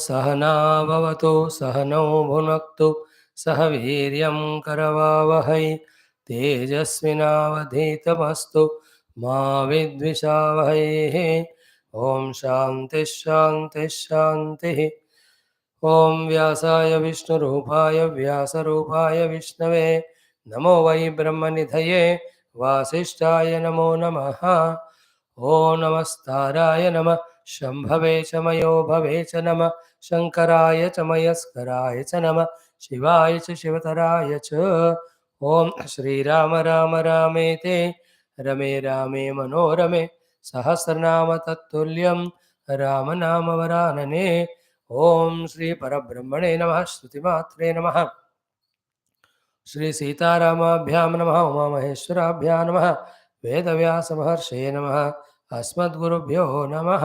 सहना भवतु सहनौ भुनक्तु सह वीर्यं करवावहै तेजस्विनावधीतमस्तु मा विद्विषावहै। ओम शांति शांति शांति। ओम व्यासाय विष्णुरूपाय व्यासरूपाय विष्णवे नमो वै ब्रह्मनिधये वासिष्ठाय नमो नमः। ओम नमस्ताराय नमः शंभवे च मयो भवे च नमः शंकराय च मयस्कराय च नमः शिवाय च शिवतराय च। ओम श्रीराम राम रामेति रमे रामे मनोरमे सहस्रनाम तत्तुल्यं राम नाम वरानने। ओम श्री परब्रह्मणे नमः श्रुतिमात्रे नमः श्री सीतारामाभ्यां नमः उमामहेश्वराभ्यां नमः वेदव्यासमहर्षये नमः अस्मद्गुरुभ्यो नमः।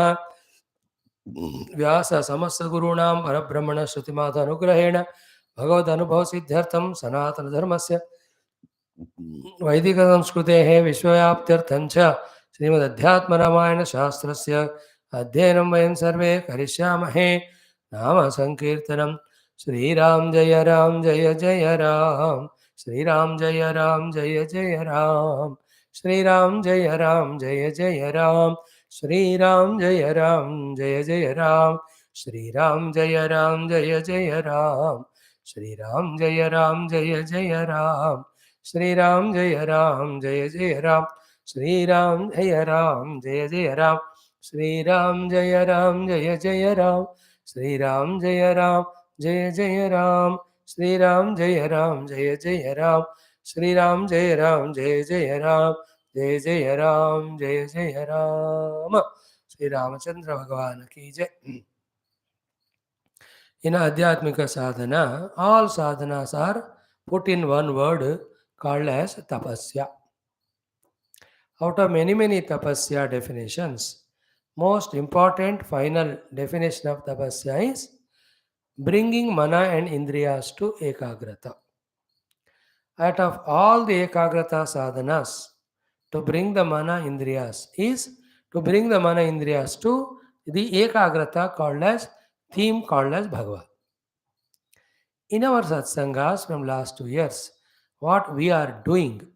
व्यास समस्त गुरूणां परब्रह्मण श्रुतिमातानुग्रहेण भगवदनुभवसिद्ध्यर्थं सनातनधर्मस्य वैदिकसंस्कृतेः विश्वव्याप्त्यर्थं च श्रीमदध्यात्मरामायणशास्त्रस्य अध्ययनं वयं सर्वे करिष्यामहे। नाम संकीर्तनं श्रीराम जय राम जय जय राम श्रीराम जय राम जय जय राम श्रीराम जय राम जय जय राम श्रीराम जय राम जय जय राम श्रीराम जय राम जय जय राम श्रीराम जय राम जय जय राम श्रीराम जय राम जय जय राम श्रीराम जय राम जय जय राम श्रीराम जय राम जय जय राम श्रीराम जय राम जय जय राम श्रीराम जय राम जय जय राम श्रीराम जय राम जय जय राम जय जय राम जय जय राम। श्री रामचंद्र भगवान की जय। In Adhyatmika sadhana, all sadhanas are put in one word called as tapasya. Out of many tapasya definitions, most important final definition of tapasya is bringing mana and indriyas to ekagrata. Out of all the ekagrata sadhanas, to bring the mana indriyas is to bring the mana indriyas to the ekagrata called as theme called as Bhagavad. In our satsangas from last 2 years, what we are doing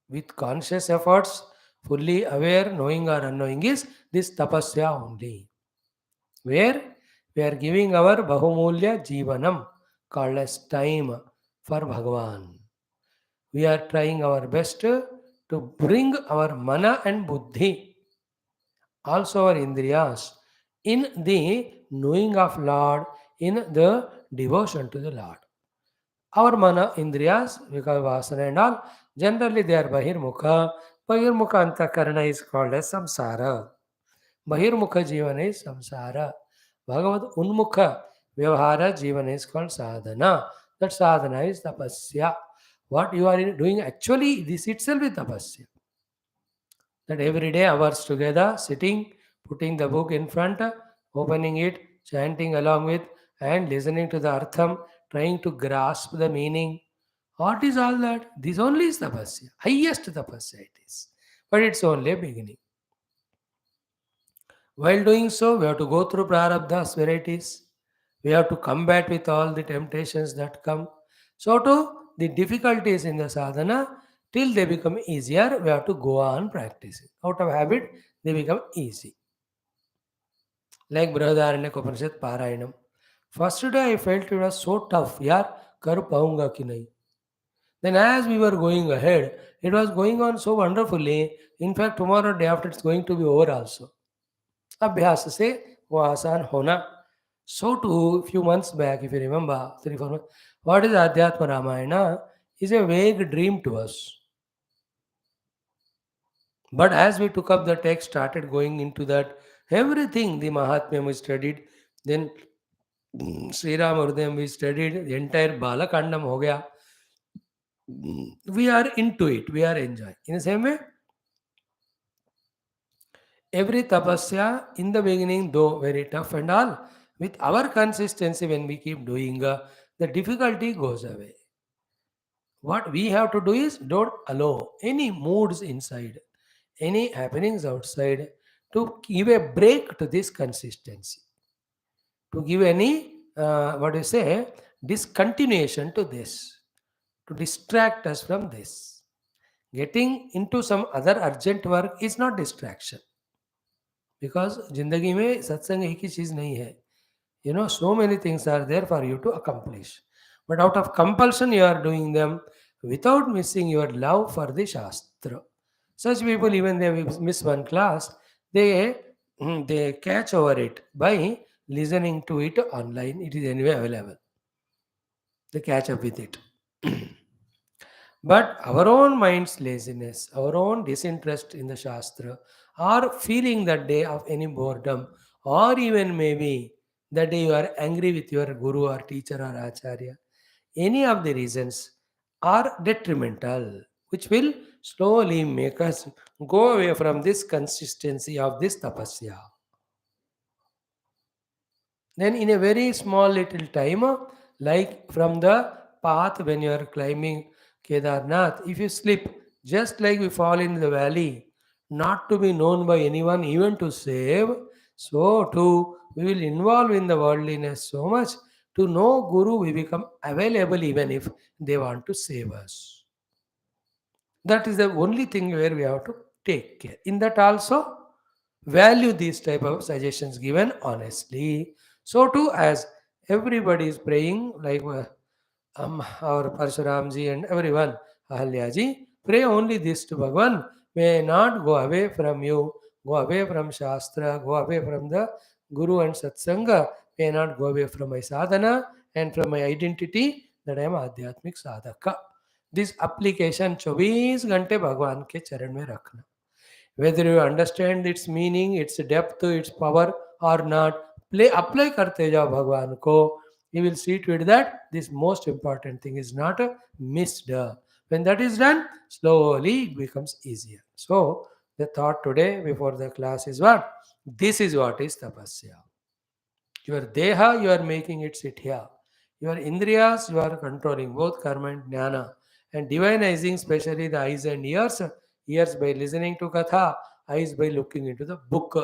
with conscious efforts, fully aware, knowing or unknowing, is this tapasya only, where we are giving our bahumulya jivanam called as time for Bhagavan. We are trying our best to bring our mana and buddhi, also our indriyas, in the knowing of Lord, in the devotion to the Lord. Our mana indriyas, because vasana and all, generally they are bahirmukha. Bahirmukha antakarana is called as samsara. Bahirmukha jivana is samsara. Bhagavad unmukha vyavahara jivana is called sadhana. That sadhana is tapasya. What you are doing actually, this itself is tapasya. That every day hours together, sitting, putting the book in front, opening it, chanting along with, and listening to the artham, trying to grasp the meaning. What is all that? This only is tapasya. Highest tapasya it is. But it's only a beginning. While doing so, we have to go through prarabdha's varieties. We have to combat with all the temptations that come. So too, the difficulties in the sadhana, till they become easier, we have to go on practicing. Out of habit, they become easy. Like Brihadaranyaka Upanishad Parayanam. First day I felt it was so tough. Yaar, kar paunga ki nahi. Then as we were going ahead, it was going on so wonderfully. In fact, tomorrow day after it's going to be over also. Abhyasa se wo aasan hona. So too, few months back, if you remember, 3-4 months, what is Adhyatma Ramayana is a vague dream to us. But as we took up the text, started going into that, everything, the Mahatmyam we studied, then Sri Rama Hrudayam we studied, the entire Balakandam ho gaya. We are into it, we are enjoying. In the same way, every tapasya in the beginning, though very tough and all, with our consistency when we keep doing, the difficulty goes away. What we have to do is don't allow any moods inside, any happenings outside to give a break to this consistency. to give any, what do you say, discontinuation to this, to distract us from this. Getting into some other urgent work is not distraction, because जिंदगी में सत्संग एक ही चीज नहीं है. So many things are there for you to accomplish, but out of compulsion you are doing them without missing your love for the Shastra. Such people, even they miss one class, they they catch over it by listening to it online. It is anyway available. They catch up with it. But our own mind's laziness, our own disinterest in the Shastra, or feeling that day of any boredom, or even maybe that day you are angry with your guru or teacher or acharya, any of the reasons are detrimental, which will slowly make us go away from this consistency of this tapasya. Then, in a very small little time, like from the path when you are climbing Kedarnath, if you slip, just like we fall in the valley, not to be known by anyone, even to save, so too we will involve in the worldliness so much. To know Guru, we become available even if they want to save us. That is the only thing where we have to take care. In that also, value these type of suggestions given honestly. So too, as everybody is praying, like our Parshuramji and everyone, Ahalyaji, pray only this to Bhagavan. May not go away from you, go away from Shastra, go away from the Guru and Satsanga, may not go away from my sadhana and from my identity that I am Adhyatmik Sadhaka. This application 24 घंटे भगवान के चरण में रखना. Whether you understand its meaning, its depth, its power or not, apply करते जाओ भगवान को. You will see to it that this most important thing is not missed. When that is done, slowly it becomes easier. So the thought today before the class is what? This is what is tapasya. Your deha, you are making it sit here. Your indriyas, you are controlling both karma and jnana. And divinizing, especially the eyes and ears. Ears by listening to katha, eyes by looking into the book.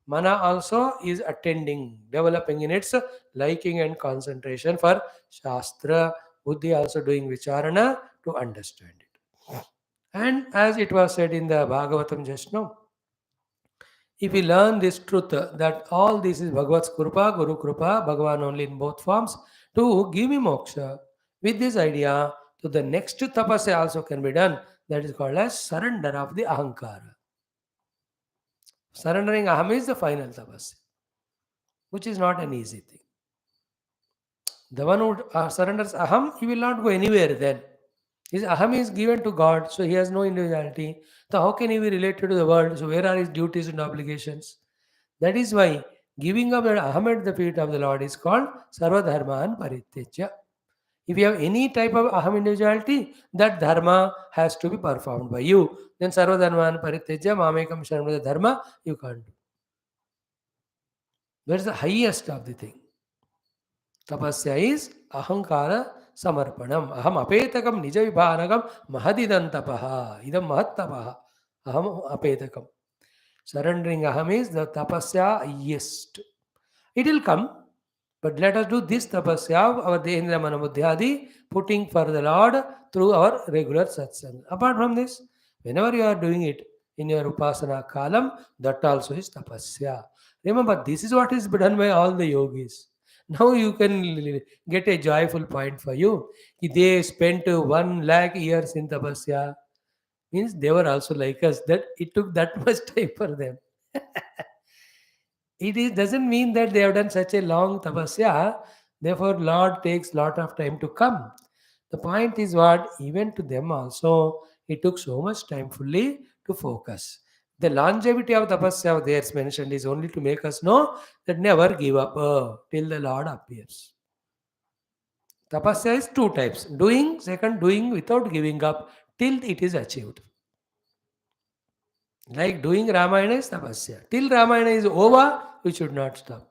Mana also is attending, developing in its liking and concentration for Shastra. Buddhi also doing vicharana to understand it. And as it was said in the Bhagavatam just now, if we learn this truth that all this is Bhagavat's Krupa, Guru Krupa, Bhagavan only in both forms, to give me moksha, with this idea, to the next tapasya also can be done. That is called as surrender of the ahankara. Surrendering aham is the final tapasya, which is not an easy thing. The one who surrenders aham, he will not go anywhere then. His aham is given to God, so he has no individuality. So how can he be related to the world? So where are his duties and obligations? That is why giving up that aham at the feet of the Lord is called sarva dharman parityajya. If you have any type of aham individuality, that dharma has to be performed by you. Then sarva dharman parityajya mamekam sharanam dharma you can't do. That is the highest of the thing. Tapasya is ahankara samarpanam. Aham apetakam nija vibhanagam mahadidantapaha. Idam mahattapaha. Aham apetakam. Surrendering aham is the tapasya highest. It will come, but let us do this tapasya of our Dehendra Manabuddhyadi, putting for the Lord through our regular satsang. Apart from this, whenever you are doing it in your upasana kalam, that also is tapasya. Remember, this is what is done by all the yogis. Now you can get a joyful point for you. They spent 1 lakh years in tapasya. Means they were also like us, that it took that much time for them. Doesn't mean that they have done such a long tapasya, therefore Lord takes lot of time to come. The point is what, even to them also, it took so much time fully to focus. The longevity of tapasya theirs mentioned is only to make us know that never give up till the Lord appears. Tapasya is 2 types. Doing, second, doing without giving up till it is achieved. Like doing Ramayana is tapasya. Till Ramayana is over, we should not stop.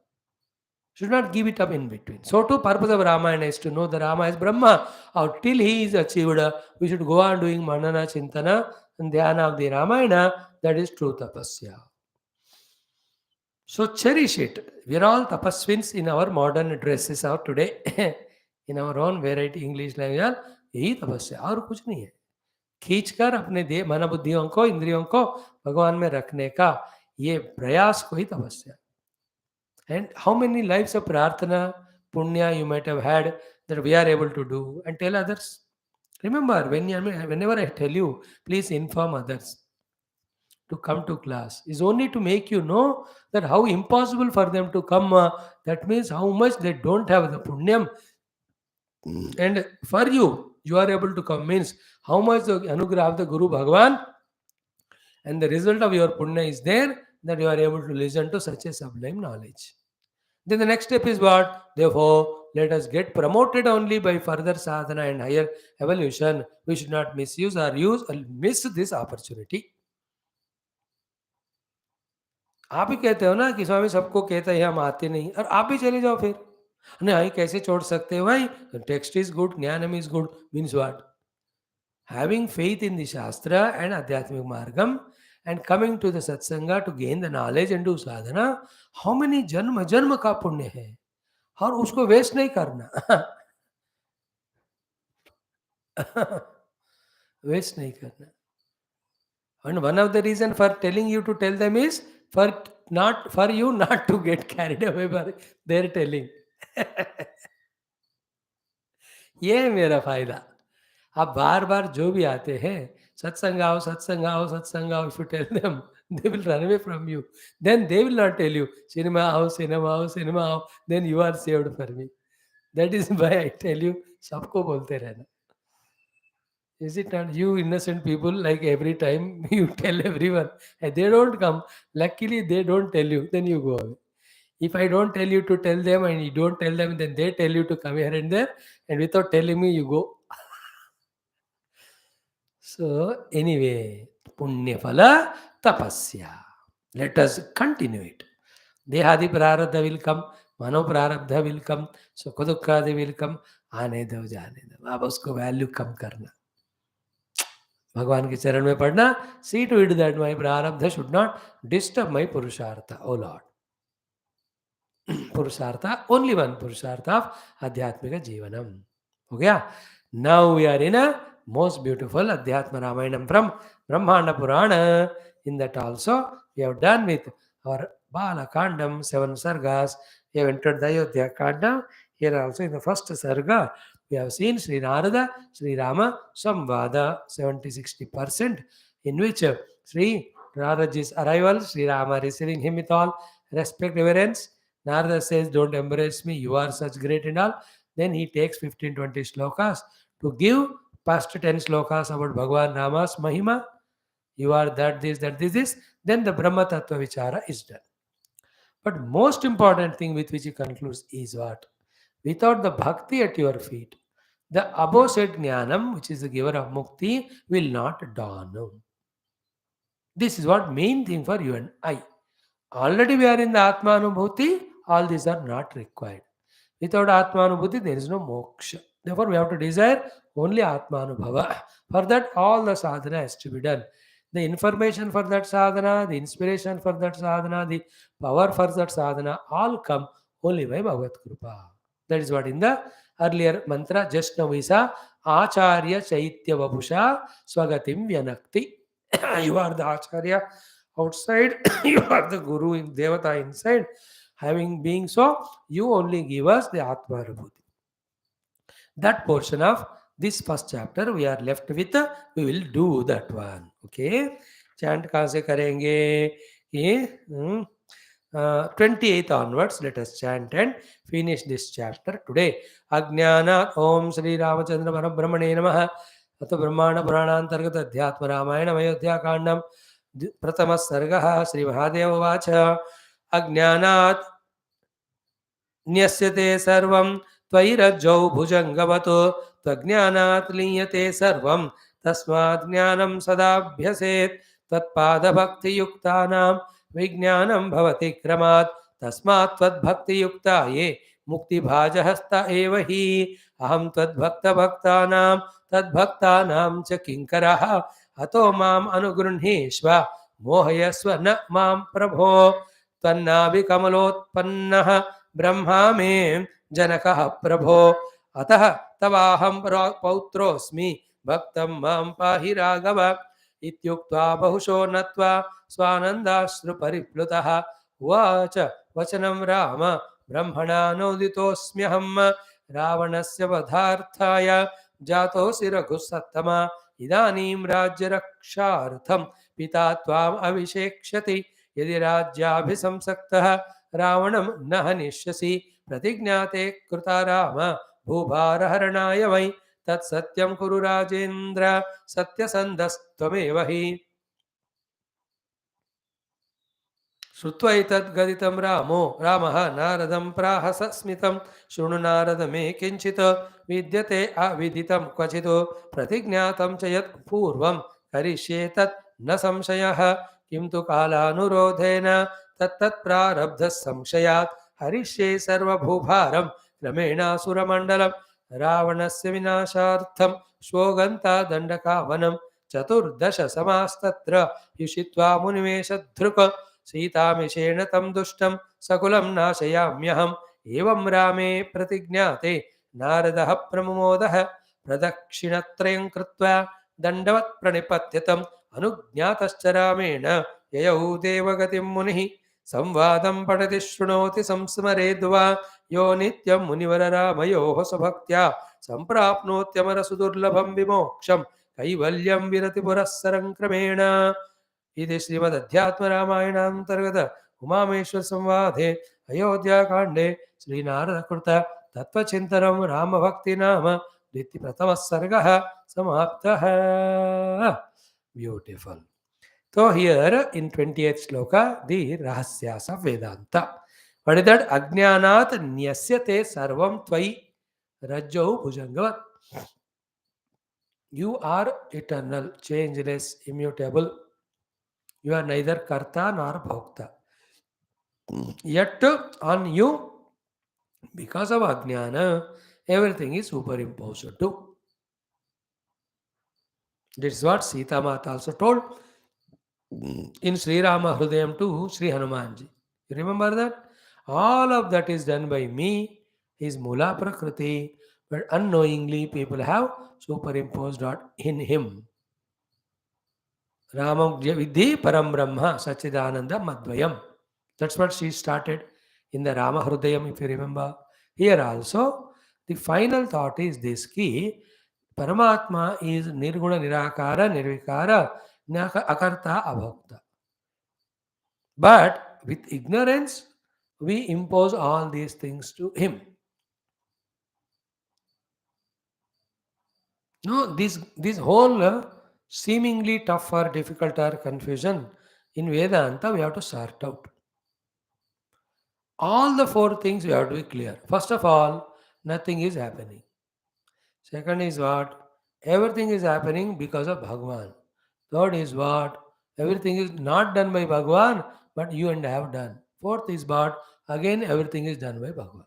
Should not give it up in between. So too, purpose of Ramayana is to know the Rama is Brahma. Or till he is achieved, we should go on doing Manana, Chintana and Dhyana of the Ramayana. That is true tapasya. So cherish it. We're all tapaswins in our modern dresses out today. In our own variety English language, यार यही तपस्या और कुछ नहीं है. खींचकर अपने देह मन बुद्धियों को इंद्रियों को भगवान में रखने का ये प्रयास को ही तपस्या. And how many lives of prarthana, punya you might have had that we are able to do and tell others. Remember, whenever I tell you, please inform others to come to class is only to make you know that how impossible for them to come. That means how much they don't have the punyam. And for you, you are able to come means how much the anugrah of the Guru Bhagavan and the result of your punya is there that you are able to listen to such a sublime knowledge. Then the next step is what? Therefore, let us get promoted only by further sadhana and higher evolution. We should not misuse or miss this opportunity. आप ही कहते हो ना कि स्वामी सबको कहते हैं हम आते नहीं और आप भी चले जाओ फिर. नहीं कैसे छोड़ सकते हो भाई. टेक्स्ट इज गुड, ज्ञानम is good means what? Having faith in the Shastra and Adhyatmic Margam and coming to the Satsanga to gain the knowledge and do sadhana, how many जन्म का पुण्य है और उसको वेस्ट नहीं करना. वेस्ट नहीं करना. And one of the reason for telling you to tell them is for you not to get carried away by their telling. ये है मेरा फायदा. आप बार बार जो भी आते हैं सत्संग आओ सत्संग आओ सत्संग आओ, if you tell them they will run away from you. Then they will not tell you cinema आओ सिनेमा आओ सिनेमा आओ, then you are saved for me. That is why I tell you सबको बोलते रहना. Is it not? You innocent people, like every time you tell everyone and they don't come. Luckily they don't tell you, then you go away. If I don't tell you to tell them and you don't tell them, then they tell you to come here and there, and without telling me you go. So anyway, punya phala tapasya. Let us continue it. Dehadi prarabdha will come, mano prarabdha will come, sukha dukkhadi will come, आने दो जाने दो. अब उसको value कम करना. भगवान के चरण में पढ़ना. See to it that my prarabdha should not disturb my purushartha, O Lord. Purushartha, only one purushartha of Adhyatmika Jivanam. हो गया. Now we are in a most beautiful Adhyatma Ramayanam from Brahmaanda Purana. In that also we have done with our Bala Kandam, 7 sargas. We have entered the Ayodhya Kandam. Here also in the first sarga we have seen Sri Narada, Sri Rama Samvada 70-60%, in which Sri Narada's arrival, Sri Rama receiving him with all respect, reverence. Narada says, don't embrace me, you are such great and all. Then he takes 15-20 slokas to give past 10 slokas about Bhagavan Rama's Mahima. You are that, this, that, this. Then the Brahma Tattva Vichara is done. But most important thing with which he concludes is what? Without the bhakti at your feet, the above said Jnanam, which is the giver of Mukti, will not dawn. This is what main thing for you and I. Already we are in the Atmanubhuti, all these are not required. Without Atmanubhuti, there is no moksha. Therefore, we have to desire only Atmanubhava. For that, all the sadhana has to be done. The information for that sadhana, the inspiration for that sadhana, the power for that sadhana, all come only by Bhagavad Kripa. That is what in the earlier mantra, just now we saw, Acharya Chaitya Vabhusha Swagatim Vyanakti. You are the Acharya outside, you are the Guru in Devata inside. Having being so, you only give us the Atma Anubhuti. That portion of this first chapter we are left with, we will do that one. Okay? Chant kahan se karenge? 28th onwards, let us chant and finish this chapter today. Ajnana Om Sri Ramachandra Parabrahmane Namaha. Atha Brahmanda Puranantargata Adhyatma Ramayanam Ayodhya Kandam. प्रथम सर्ग Shri Mahadev watch अज्ञानात् न्यस्यते सर्वं त्वयि रज्जौ भुजंगवतो त्वज्ञानात् लीयते सर्वं तस्मात् ज्ञानं सदाभ्यसेत् त्वत्पादभक्तियुक्तानां विज्ञानं भवति क्रमात् तस्मात् त्वद्भक्तियुक्ता ये मुक्तिभाजहस्त एव हि अहं त्वद्भक्तभक्तानां तद्भक्तानां च किङ्करः अतो माम अनुगृह्णीष्व मोहयस्व न माम प्रभो त्वन्नाभिकमलोत्पन्नः ब्रह्मा मे जनकः प्रभो अतः तवाहं पौत्रोऽस्मि भक्तं मां पाहि राघव इत्युक्त्वा बहुशो नत्वा स्वानन्दाश्रुपरिप्लुतः उवाच वचनं राम ब्रह्मणा नोदितोऽस्म्यहं रावणस्य वधार्थाय जातोऽसि रघुसत्तमा इदानीं राज्यरक्षार्थं पिता त्वाम् अभिषेक्ष्यति यदि राज्याभिसंसक्तः रावणं न हनिष्यसि प्रतिज्ञाते कृता राम भूभारहरणाय वै तत्सत्यं कुरु राजेन्द्र सत्यसन्धस्त्वमेव हि श्रुत्वा एतद्गदितं रामः नारदं प्राह सस्मितं शृणु नारद मे किञ्चित् विद्यते अविदितं क्वचित् प्रतिज्ञातं च यत् पूर्वं करिष्ये तत् न संशयः किं तु कालानुरोधेन तत्तत्प्रारब्धः संशयात् हरिष्ये सर्वभूभारं क्रमेणासुरमण्डलं रावणस्य विनाशार्थं श्वोगन्ता दण्डकावनं चतुर्दश समास्तत्र युषित्वा मुनिवेशधृक् सीतामिषेण तं दुष्टं सकुलं नाशयाम्यहम् एवं रामे प्रतिज्ञाते नारदः प्रमुमोदः प्रदक्षिणत्रयं कृत्वा दण्डवत् प्रणिपत्यतम् अनुज्ञातश्च रामेण ययौ देवगतिं मुनिः संवादं पठति शृणोति संस्मरेद्वा यो नित्यं मुनिवररामयोः स्वभक्त्या सम्प्राप्नोत्यमरसुदुर्लभं विमोक्षं कैवल्यं विरतिपुरःसरं क्रमेण इति श्रीमदध्यात्मरामायणान्तर्गत उमामेश्वर संवादे अयोध्याकाण्डे श्रीनारदकृत तत्त्वचिन्तनं रामभक्तिनाम द्वितीयप्रथमः सर्गः समाप्तः. Beautiful. So here in 20th sloka, the rahasyas of Vedanta. What is that? Ajnanat nyasyate sarvam tvai rajjau bhujangavat. You are eternal, changeless, immutable. You are neither karta nor bhokta. Yet on you, because of ajnana, everything is superimposed too. This is what Sita Mata also told in Sri Rama Hrudayam to Sri Hanumanji. You remember that? All of that is done by me, is Mula Prakriti, but unknowingly people have superimposed in him. Ramam Vidhi Param Brahma Sachidananda Madvayam. That's what she started in the Rama Hrudayam, if you remember. Here also, the final thought is this key. Paramatma is Nirguna Nirakara Nirvikara Akarta Abhokta. But with ignorance, we impose all these things to him. No, this whole seemingly tough or difficult or confusion in Vedanta, we have to sort out. All the four things we have to be clear. First of all, nothing is happening. Second is what? Everything is happening because of Bhagavan. Third is what? Everything is not done by Bhagavan, but you and I have done. Fourth is what? Again, everything is done by Bhagavan.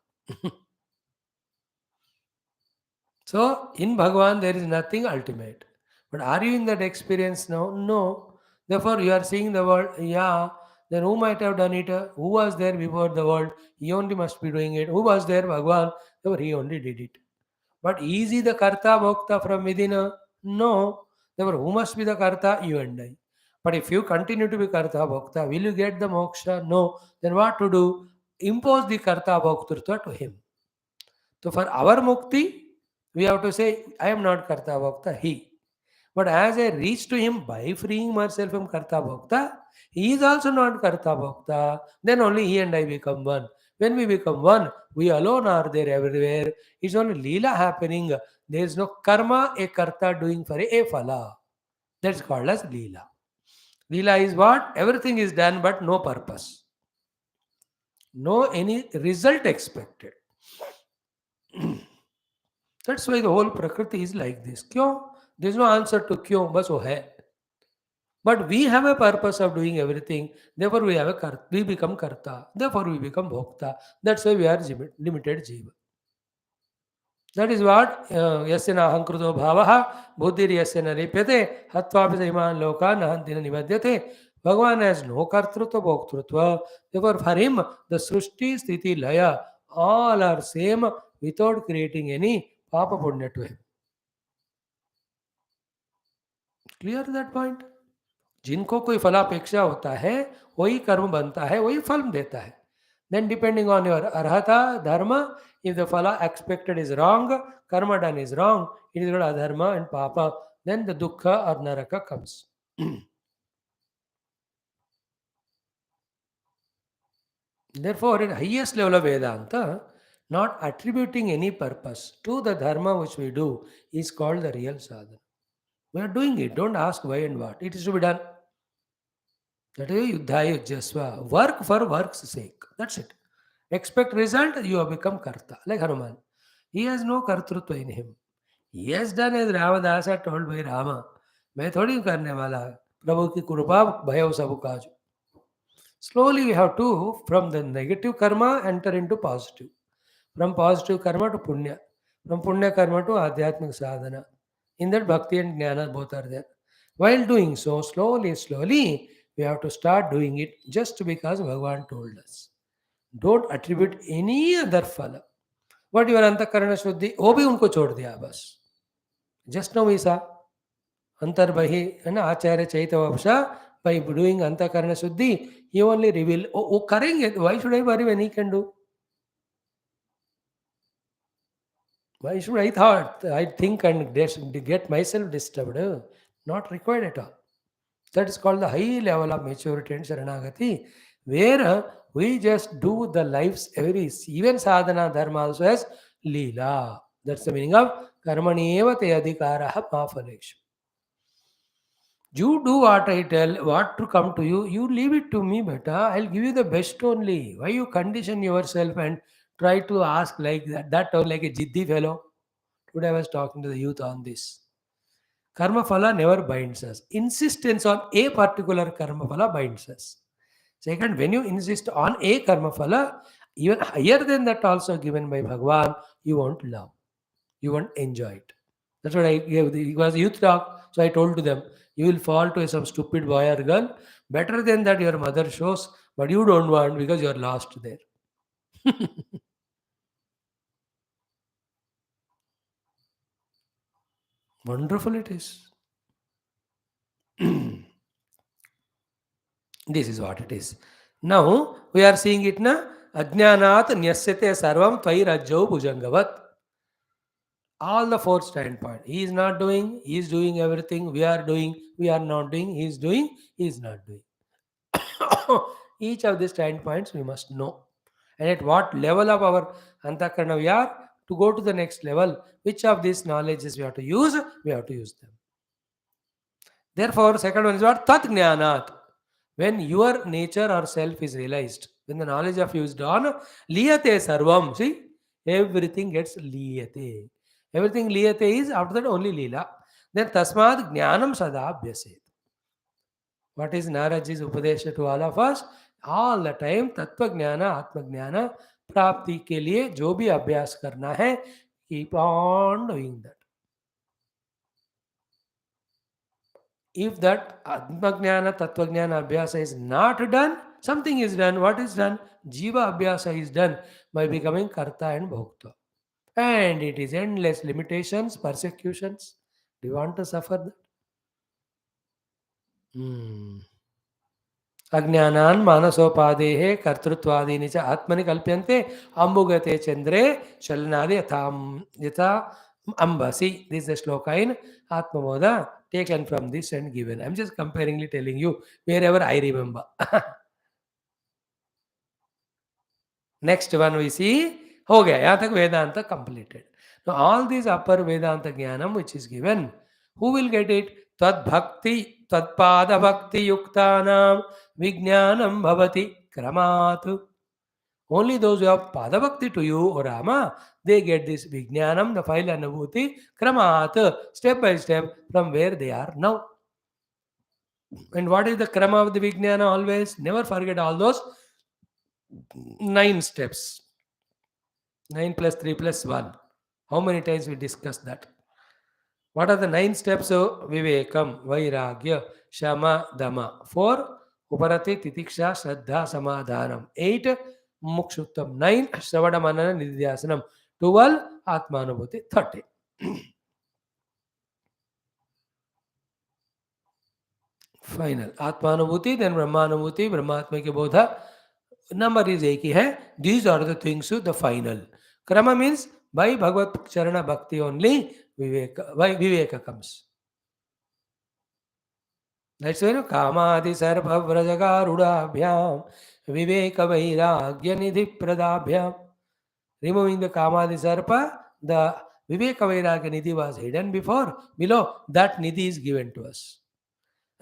So, in Bhagavan, there is nothing ultimate. But are you in that experience now? No. Therefore, you are seeing the world, yeah. Then who might have done it? Who was there before the world? He only must be doing it. Who was there? Bhagavan. Therefore, he only did it. But is he the Karta Bhokta from within? No. Therefore, who must be the Karta? You and I. But if you continue to be Karta Bhokta, will you get the moksha? No. Then what to do? Impose the Karta Bhoktrutva to him. So for our mukti, we have to say, I am not Karta Bhokta, he. But as I reach to him by freeing myself from Karta Bhokta, he is also not Karta Bhokta. Then only he and I become one. When we become one, we alone are there everywhere. It's only Leela happening. There is no karma a Karta doing for a phala. That's called as Leela. Leela is what? Everything is done but no purpose. No any result expected. That's why the whole Prakriti is like this. Kyo? There is no answer to kyo, bas wo hai. But we have a purpose of doing everything. Therefore, we become Karta. Therefore, we become Bhokta. That's why we are limited Jiva. That is what yasya nahankruto bhavaha buddhir yasya naripyate hatvapi saiman loka nahantina nivadyate Bhagavan has no kartrutva, bhoktrutva. Therefore, for him, the Srushti, Sthiti, Laya, all are same without creating any Papa Punya to him. Clear that point? जिनको कोई फलापेक्षा होता है वही कर्म बनता है वही फल देता है then depending on your arhata dharma if the phala expected is wrong karma done is wrong it is called adharma and papa then the dukkha or naraka comes therefore at highest level of vedanta not attributing any purpose to the dharma which we do is called the real sadhana we are doing it don't ask why and what it is to be done. That is AYODHYA. Work for work's sake. That's it. Expect result, you have become karta. Like Hanuman. He has no kartrutva in him. He has done as Ramadasa told by Rama. मैं थोड़ी करने वाला प्रभु की कृपा भयो सब काज. Slowly we have to, from the negative karma, enter into positive. From positive karma to punya. From punya karma to adhyatmic sadhana. In that bhakti and jnana both are there. While doing so, slowly, we have to start doing it just because Bhagavan told us. Don't attribute any other phala. What your antakarana shuddhi, वो भी उनको छोड़ दिया बस. Just now we saw अंतर्बहि है ना आचार्य चैतन्य वंशा by doing antakarana shuddhi, he only reveal. वो करेंगे. Why should I worry when he can do? Why should I think and get myself disturbed? Not required at all. That is called the high level of maturity and Sharanagati, where we just do the life's even sadhana dharma also has Leela. That's the meaning of Karmani eva te adhikaraha mafaleksh. You do what I tell, what to come to you, you leave it to me, beta. I'll give you the best only. Why you condition yourself and try to ask like that or like a jiddi fellow? Today I was talking to the youth on this. Karma phala never binds us. Insistence on a particular karma phala binds us. Second, when you insist on a karma phala, even higher than that also given by Bhagavan, you won't love. You won't enjoy it. That's what I gave. It was youth talk. So I told to them, you will fall to some stupid boy or girl. Better than that your mother shows, but you don't want because you are lost there. Wonderful it is. This is what it is. Now we are seeing it na ajnanat nyasyate sarvam tvai rajjau bhujangavat. All the four standpoint. He is not doing, he is doing everything. We are doing, we are not doing. He is doing, he is not doing. Each of these standpoints we must know. And at what level of our antakarana we are to go to the next level. Which of these knowledges we have to use? We have to use them. Therefore, second one is what? Tat jnanat. When your nature or self is realized, when the knowledge of you is done, liyate sarvam. See, everything gets liyate. Everything liyate is after that only lila. Then tasmad jnanam sada abhyaset. What is Naraji's upadesha to all of us? All the time tattva jnana, atma jnana प्राप्ति के लिए जो भी अभ्यास करना है, keep on doing that. If that Atmajnana, Tattvajnana Abhyasa is not done, something is done. What is done? Jiva Abhyasa is done by becoming Karta and Bhokta. And it is endless limitations, persecutions. Do you want to suffer that? अज्ञानान् मानसोपादेः कर्तृत्वादीनि च आत्मनि कल्प्यन्ते अम्बुगते चन्द्रे चलनादि यथा ambasi. This is the shloka in Atmabodha taken from this and given. I'm just comparingly telling you wherever I remember. Next one we see, हो गया यहाँ तक Vedanta completed. Now all these upper Vedanta Jnanam which is given, who will get it? Tad bhakti, tad pada bhakti yuktanam vijnanam bhavati kramat. Only those who have pada bhakti to you, or Rama, they get this vijnanam, the file anubhuti, kramat, step by step from where they are now. And what is the krama of the vijnana always? Never forget all those 9 steps. 9 plus 3 plus 1. How many times we discussed that? What are the 9 steps of Vivekam, Vairagya, Shama, Dama? 4. Uparati Titiksha Shraddha Samadhanam. 8. Mukshuttam. 9. Shravana Manana Nidhyasanam. 12. Atmanubhuti. 30. Final आत्मानुभूति then ब्रह्मानुभूति ब्रह्मात्मा की बोधा number is एक ही है these are the things the final क्रम means by भगवत चरण भक्ति ओनली विवेक बाय विवेक कम्स दैट्स व्हाई कामादि सर्व व्रजगारूढ़ाभ्याम विवेक वैराग्य निधि प्रदाभ्याम removing the kamadi sarpa the viveka vairagya nidhi was hidden before below that nidhi is given to us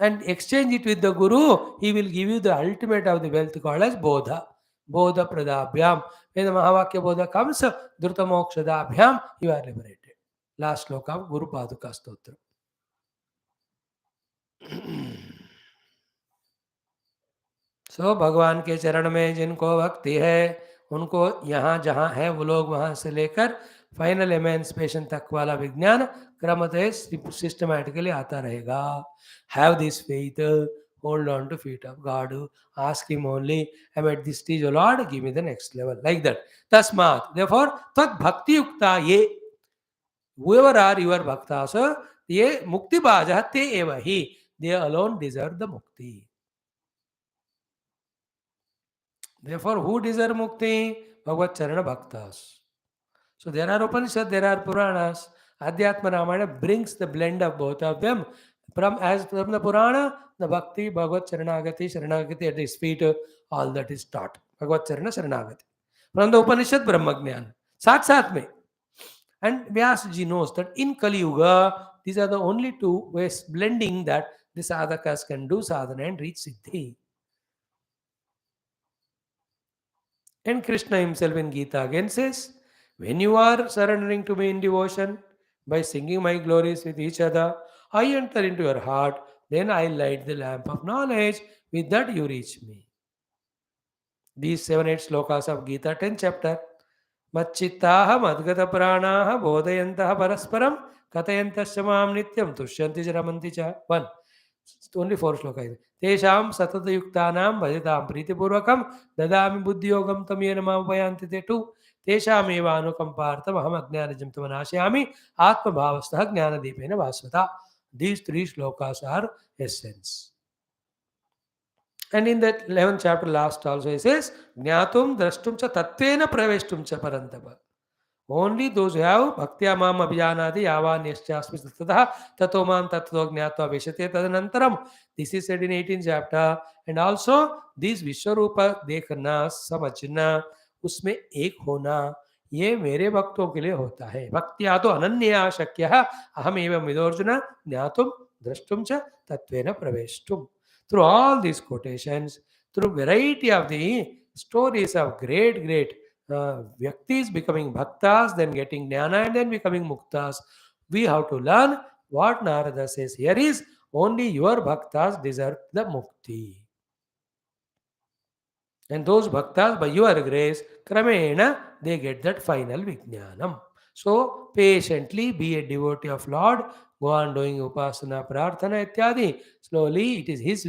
and exchange it with the guru, he will give you the ultimate of the wealth called as bodha. Bodha pradabhyam. When the Mahavakya bodha comes, Dhruta mokshadabhyam, you are liberated. Last sloka of Guru Paduka Stotra. सो भगवान के चरण में जिनको भक्ति है उनको यहाँ जहाँ है वो लोग वहाँ से लेकर फाइनल एमेंसिपेशन तक वाला विज्ञान क्रमतः सिस्टमैटिकली आता रहेगा. Have this faith, hold on to feet of God, ask him only, I'm at this stage, O Lord, give me the next level, like that. Tasmat, therefore, tad bhakti yukta ye, whoever are your bhaktas, ye mukti bhajah te eva hi, they alone deserve the mukti. Therefore, who deserve mukti? Bhagavad Charana Bhaktas. So there are Upanishads, there are Puranas. Adhyatma Ramayana brings the blend of both of them. From the Purana, the Bhakti, Bhagavad Sharanagati at his feet, all that is taught. Bhagavad Charana Sharanagati. From the Upanishad, Brahma Jnana. Sat mein. And Vyasa ji knows that in Kali Yuga, these are the only two ways blending that the sadhakas can do sadhana and reach Siddhi. And Krishna himself in Gita again says, when you are surrendering to me in devotion, by singing my glories with each other, I enter into your heart, then I light the lamp of knowledge, with that you reach me. These 7-8 slokas of Gita, 10th chapter. Machchittaha madgata pranaha bodhayantaha parasparam katayantasya maam nityam tushyanti ramanti cha. 1. Only 4 slokas. Tesham satatayuktanam bhajatam pritipurvakam dadami buddhiyogam tam yena mamapayanti te 2. Tesham eva anukampartam aham ajnanajam tamanashyami atma bhavastha jnanadipena vasvata. These 3 slokas are essence. And in that 11th chapter last also he says, Jnatum drashtum cha tattvena praveshtum cha parantapa. Only those who have bhaktya mam abhijanati yavanyaschasmi tattha tato mam tattva jnatva veshate tadanantaram. This is said in 18th chapter. And also this Vishwarupa dekhna samajhna उसमें एक होना ये मेरे भक्तों के लिए होता है. भक्त्या तो अनन्या शक्यः अहम एवं विदोर्जुन ज्ञातुम द्रष्टुम च तत्वेन प्रवेष्टुम. Through all these quotations, through variety of the stories of great Vyaktis becoming bhaktas, then getting jnana and then becoming muktas, we have to learn what Narada says here is only your bhaktas deserve the mukti. And those bhaktas, by your grace, kramena, they get that final vijnanam. So, patiently be a devotee of Lord, go on doing upasana, prarthana, ityadi. Slowly, it is His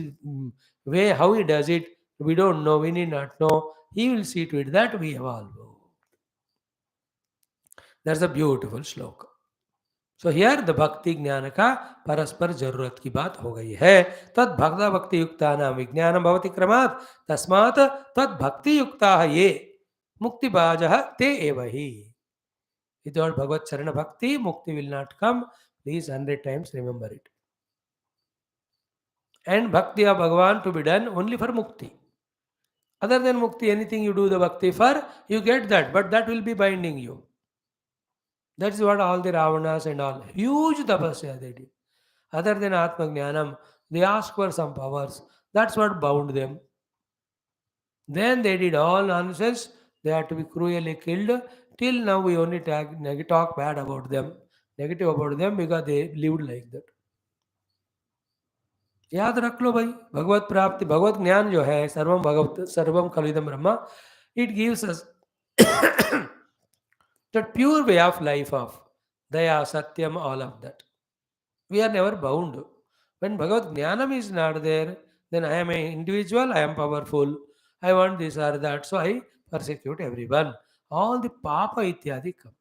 way, how He does it. We don't know, we need not know. He will see to it that we evolve. That's a beautiful shloka. So here the bhakti ज्ञान का परस्पर जरूरत की बात हो गई है. तद भक्ता भक्ति युक्ता नाम विज्ञानम भवति क्रमात् तस्मात् तद भक्ति युक्ता ये मुक्ति बाजः ते एव ही. Without Bhagavad Charana Bhakti, Mukti will not come. Please 100 times remember it. And Bhakti of Bhagavan to be done only for Mukti. Other than Mukti, anything you do the Bhakti for, you get that, but that will be binding you. That is what all the Ravanas and all, huge tapasya they did. Other than Atma Jnanam, they asked for some powers. That's what bound them. Then they did all nonsense. They had to be cruelly killed. Till now we only talk bad about them, negative about them because they lived like that. याद रख लो भाई, भगवत प्राप्ति, भगवत ज्ञान जो है, सर्वम भगवत सर्वम खलुइदम Brahma, it gives us that pure way of life of Daya, Satyam, all of that. We are never bound. When Bhagavad Jnanam is not there, Then I am an individual, I am powerful, I want this or that, so I persecute everyone. All the papa ityadi come.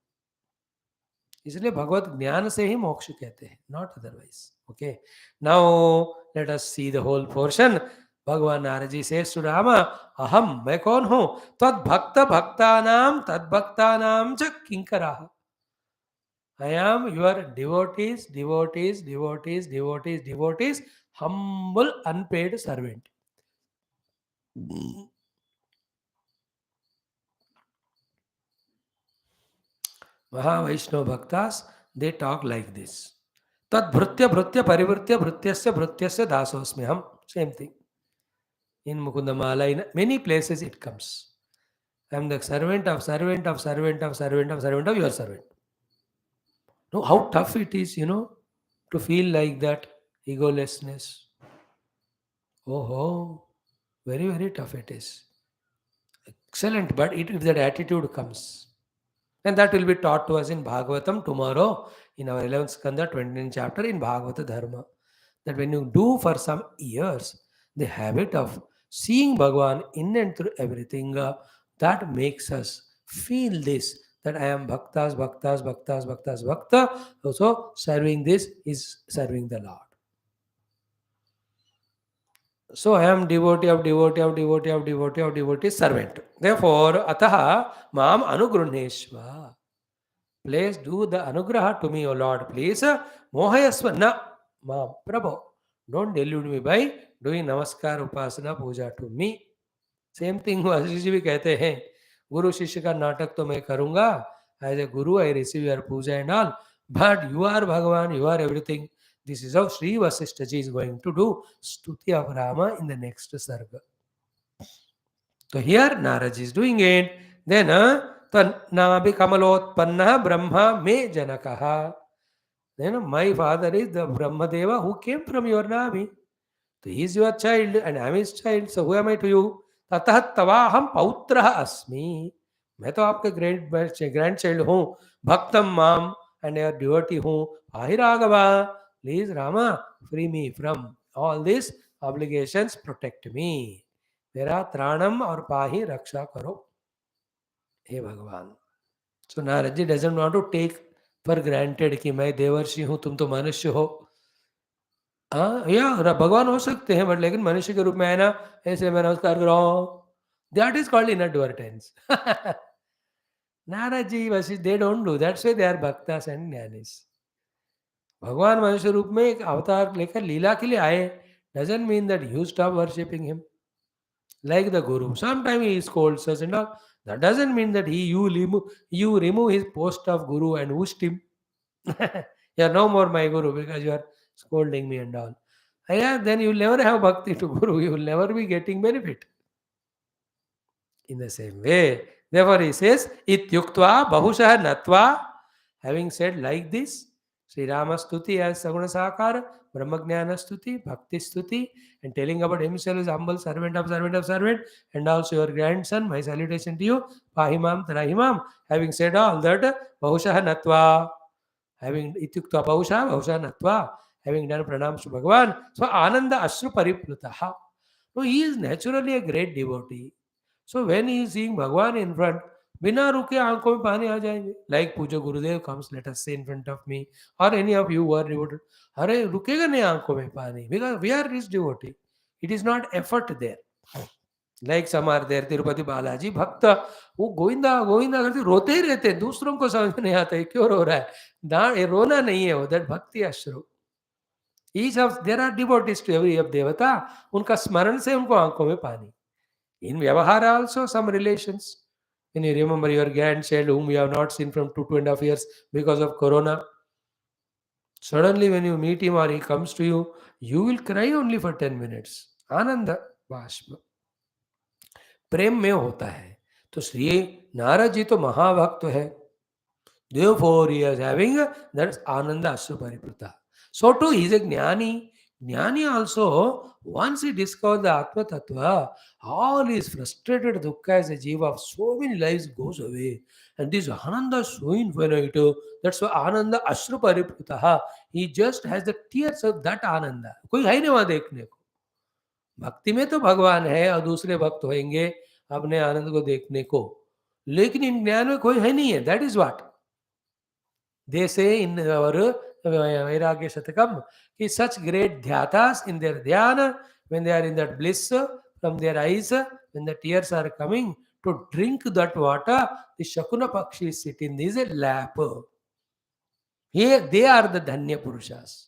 इसलिए भगवत ज्ञान से ही मोक्ष कहते हैं, not otherwise. Okay, now let us see the whole portion. भगवान नारद जी से राम, अहम मैं कौन हूं, तद भक्त भक्तानाम तद भक्तानाम च किंकरा. I am your devotees, devotees, devotees, devotees, devotees, humble unpaid servant. Mahavishnu Bhaktas, they talk like this. Tad bhrutya bhrutya parivritya bhrutyasya bhrutyasya dasosmiham. Same thing. In Mukundamala, in many places it comes. I am the servant of servant of servant of servant of servant of your servant. Know how tough it is, to feel like that egolessness. Oh, very, very tough it is. Excellent, but if that attitude comes, and that will be taught to us in Bhagavatam tomorrow in our 11th Skanda, 29th chapter in Bhagavata Dharma. That when you do for some years the habit of seeing Bhagavan in and through everything, that makes us feel this, that I am bhaktas, bhaktas, bhaktas, bhaktas, bhakta. Also, serving this is serving the Lord. So I am devotee of devotee of devotee of devotee of devotee servant. Therefore, ataha mam anugruneshva. Please do the anugraha to me, O Lord. Please, mohayasva na mam prabhu. Don't delude me by doing namaskar, upasana, puja to me. Same thing Ashish ji भी कहते हैं, गुरु शिष्य का नाटक तो मैं करूंगा, as a guru I receive your puja and all, but you are Bhagwan, you are everything. This is how Sri Vasishtha ji is going to do Stuti of Rama in the next Sarga. So here Narad ji is doing it. Then Nabi Kamalotpanna Brahma Me Janakaha. Then my father is the Brahmadeva who came from your Nabi. So he is your child and I am his child. So who am I to you? ततः तवाहम पौत्र अस्मि. मैं तो आपके grand child हूँ. भक्तम माम and your devotee हूँ. पाहि Raghava, please Rama, free me from all this obligations, protect me. मेरा त्राणम और पाहि रक्षा करो हे भगवान. So Narada ji doesn't want to take for granted कि मैं देवर्षि हूँ, तुम तो मनुष्य हो. या भगवान हो सकते हैं, बट लेकिन मनुष्य के रूप में है ना, ऐसे मैं नमस्कार कर रहा हूं, that is called inadvertence. Narada ji Vashishtha they don't do that, say they are bhaktas and Gyanis. भगवान मनुष्य रूप में एक अवतार लेकर लीला के लिए आए, doesn't mean that you stop worshipping him like the guru. Sometimes he scolds us and all. That doesn't mean that you remove his post of guru and whooshed him. You are no more my guru because you are scolding me and all. Yeah, then you will never have bhakti to guru. You will never be getting benefit. In the same way, therefore he says, ityuktva bahushah natva. Having said like this, Sri Rama Stuti as Saguna Sakara, Brahmagnana Stuti, Bhakti Stuti, and telling about himself as humble servant of servant of servant, and also your grandson, my salutation to you, Pahimam, Tarahimam. Having said all that, Bahushah Natva, having ityukta Bahusha Natva, having done pranams to Bhagavan, so Ananda Ashru Pariplutaha. So he is naturally a great devotee. So when he is seeing Bhagavan in front, बिना रुके आंखों में पानी आ जाएंगे. Like पूज्य गुरुदेव comes, let us से in front of me और any of you are devoted, अरे रुकेगा नहीं आंखों में पानी, because we are his devotee. It is not effort there. Like some are there, Tirupati Balaji भक्त, वो गोविंदा गोविंदा करते रोते ही रहते हैं, दूसरों को समझ में नहीं आता है क्यों रो रहा है. ये रोना नहीं है वो, दैट भक्ति अश्रु. Each of there are devotees to every of देवता, उनका स्मरण से उनको आंखों में पानी. इन व्यवहार also some relations. When you remember your grandchild whom you have not seen from 2.5 years because of corona, suddenly when you meet him or he comes to you, you will cry only for 10 minutes. Ananda Bhashma. प्रेम में होता है. तो श्री नारद जी तो महाभक्त है. Therefore he is having that Ananda Ashru Pariprita. So too he is a Jnani. Jnani also, once he discovers the Atma Tattva, all his frustrated dukkha as a jiva of so many lives goes away. And this Ananda is so infinite. That's why Ananda Ashru Paripritaha. He just has the tears of that Ananda. कोई है नहीं वहाँ देखने को. भक्ति में तो भगवान है और दूसरे भक्त होंगे अपने आनंद को देखने को, लेकिन इन ज्ञान में कोई है नहीं है. That is what they say in our Vairagya Shatakam, ki such great dhyatas in their dhyana, when they are in that bliss, from their eyes, when the tears are coming, to drink that water, the Shakuna Pakshi sit in this lap. Here they are the Dhanya Purushas.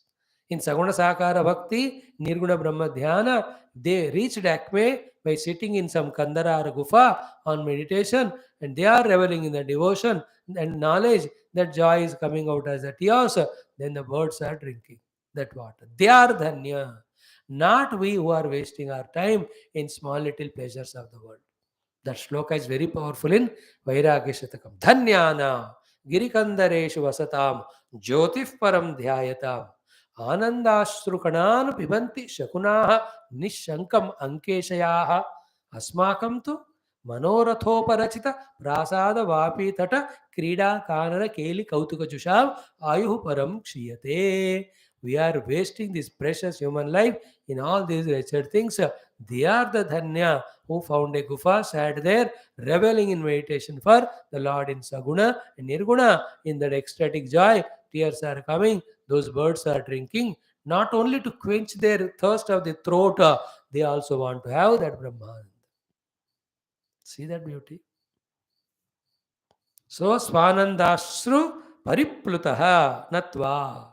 In Saguna Sakara Bhakti, Nirguna Brahma Dhyana, they reached Acme by sitting in some Kandara or Gufa on meditation, and they are reveling in the devotion and knowledge that joy is coming out as a tears. Then the birds are drinking that water. They are Dhanya, not we who are wasting our time in small little pleasures of the world. That shloka is very powerful in Vairagya Shatakam. Dhanyana गिरिकंदरेषु वसताम ज्योतिः परम ध्यायताम आनंदाश्रुकणान् पिबन्ति शकुनाः निःशङ्कम् अंकेशयाः अस्माकं तु मनोरथोपरचित प्रासाद वापी तट क्रीडा कानन केलि कौतुकजुषाम् आयुः परम क्षीयते. We are wasting this precious human life in all these wretched things. They are the Dhanya who found a gufa, sat there, reveling in meditation for the Lord in Saguna and Nirguna. In that ecstatic joy, tears are coming, those birds are drinking, not only to quench their thirst of the throat, they also want to have that Brahmaanda. See that beauty? So, Swanandashru Pariplutaha Natva.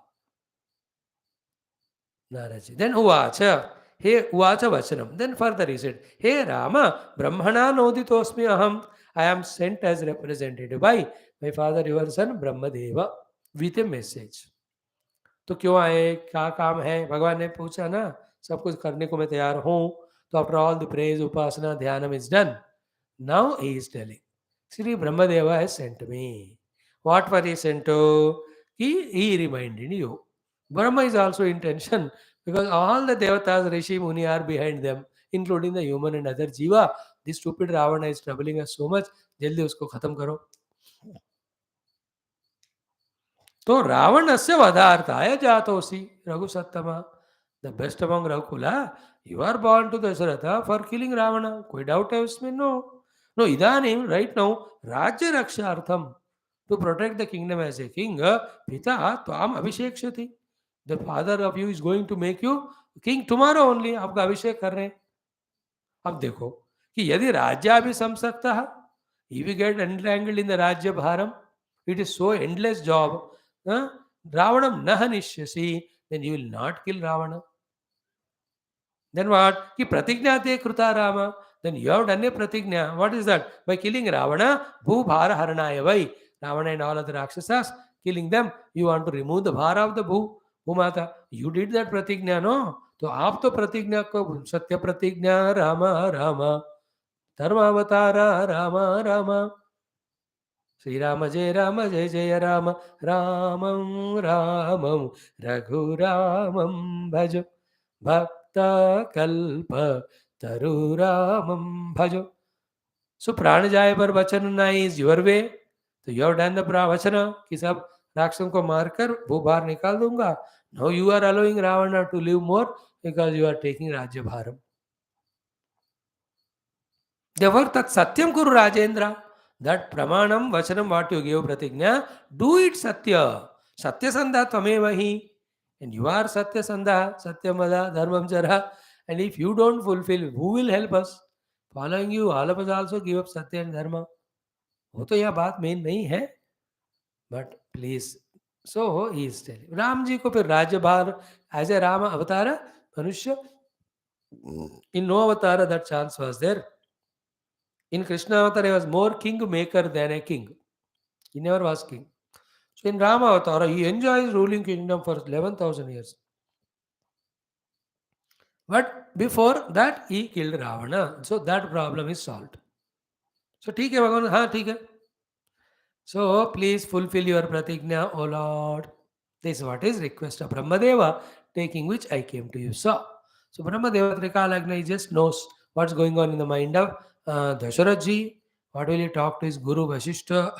Naraji. Then Uvacha. He Uvacha Vachanam. Then further he said, Hey Rama, Brahmana Noditosmi Aham. I am sent as representative by my father, your son, Brahmadeva, with a message. तो क्यों आए, क्या काम है? भगवान ने पूछा ना, सब कुछ करने को मैं तैयार हूं. तो after all the praise, upasana, dhyanam is done. Now he is telling, Sri Brahmadeva has sent me. What was he sent to? He reminded you. Brahma is also in tension because all the devatas, Rishi, Muni are behind them, including the human and other jiva. This stupid Ravana is troubling us so much. जल्दी उसको खत्म करो. तो रावणस्य वधार्थाय जातोसि रघुसत्तमा. The best among Raghukula, you are born to Dasharatha for killing Ravana. कोई doubt है उसमें? No. No, idanim, right now, Rajya Rakshartham, to protect the kingdom as a king, Pita Tvam Abhishekshati. The father of you is going to make you king tomorrow only. आपका अभिषेक कर रहे हैं. अब देखो कि यदि राज्य भी सम सकता है, if you get entangled in the Rajya Bharam, it is so endless job. Ravanam nahanishyasi, then you will not kill Ravana. Then what? Ki pratignyate kruta Rama. Then you have done a pratignya. What is that? By killing Ravana, bhu bhara haranaya vai. Ravana and all other Rakshasas, killing them, you want to remove the bhara of the bhumata. You did that pratignya, no? तो आप तो प्रतिज्ञा को सत्य प्रतिज्ञा राम राम धर्मावतारा राम राम श्री राम जय जय राम रामं रामं रघुरामं भज भक्त कल्प तरुरामं भजो. सो प्राण जाए पर वचन नहीं इज योर वे. तो यू हैव डन द वचन कि सब राक्षसों को मारकर भूभार निकाल दूंगा. Now you are allowing Ravan to live more because you are taking राज्य भारम. देवर तत् सत्यम कुरु Rajendra. That pramanam, vachanam, what you gave pratigna, do it satya. Satya sandha tvamevahi. And you are satya sandha, satya mada, dharmam jara. And if you don't fulfill, who will help us? Following you, all of us also give up satya and dharma. वो तो यह बात main नहीं है. But please, so he is telling. Ram ji को फिर राज्यभार as a Rama अवतार मनुष्य. In no avatar that chance was there. In Krishna Avatar, he was more king-maker than a king. He never was king. So in Rama Avatar, he enjoys ruling kingdom for 11,000 years. But before that, he killed Ravana. So that problem is solved. So, ठीक है भगवान, हाँ ठीक है. So please fulfill your pratigna, O Lord. This is what is request of Brahmadeva, taking which I came to you. So Brahmadeva Trikalagna, he just knows what's going on in the mind of Dasharatha. What will he talk to his Guru Vasishta?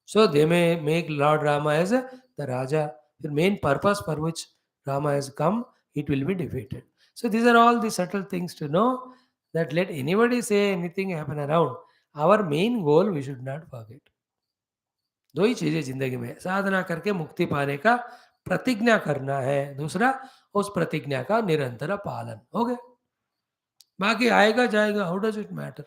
So they may make Lord Rama as the Raja. The main purpose for which Rama has come, it will be defeated. So these are all the subtle things to know, that let anybody say anything happen around. Our main goal we should not forget. दो ही चीज़ें ज़िंदगी में, साधना करके मुक्ति पाने का प्रतिज्ञा करना है, दूसरा उस प्रतिज्ञा का निरंतर पालन, हो गया। बाकी आएगा जाएगा, how does it matter?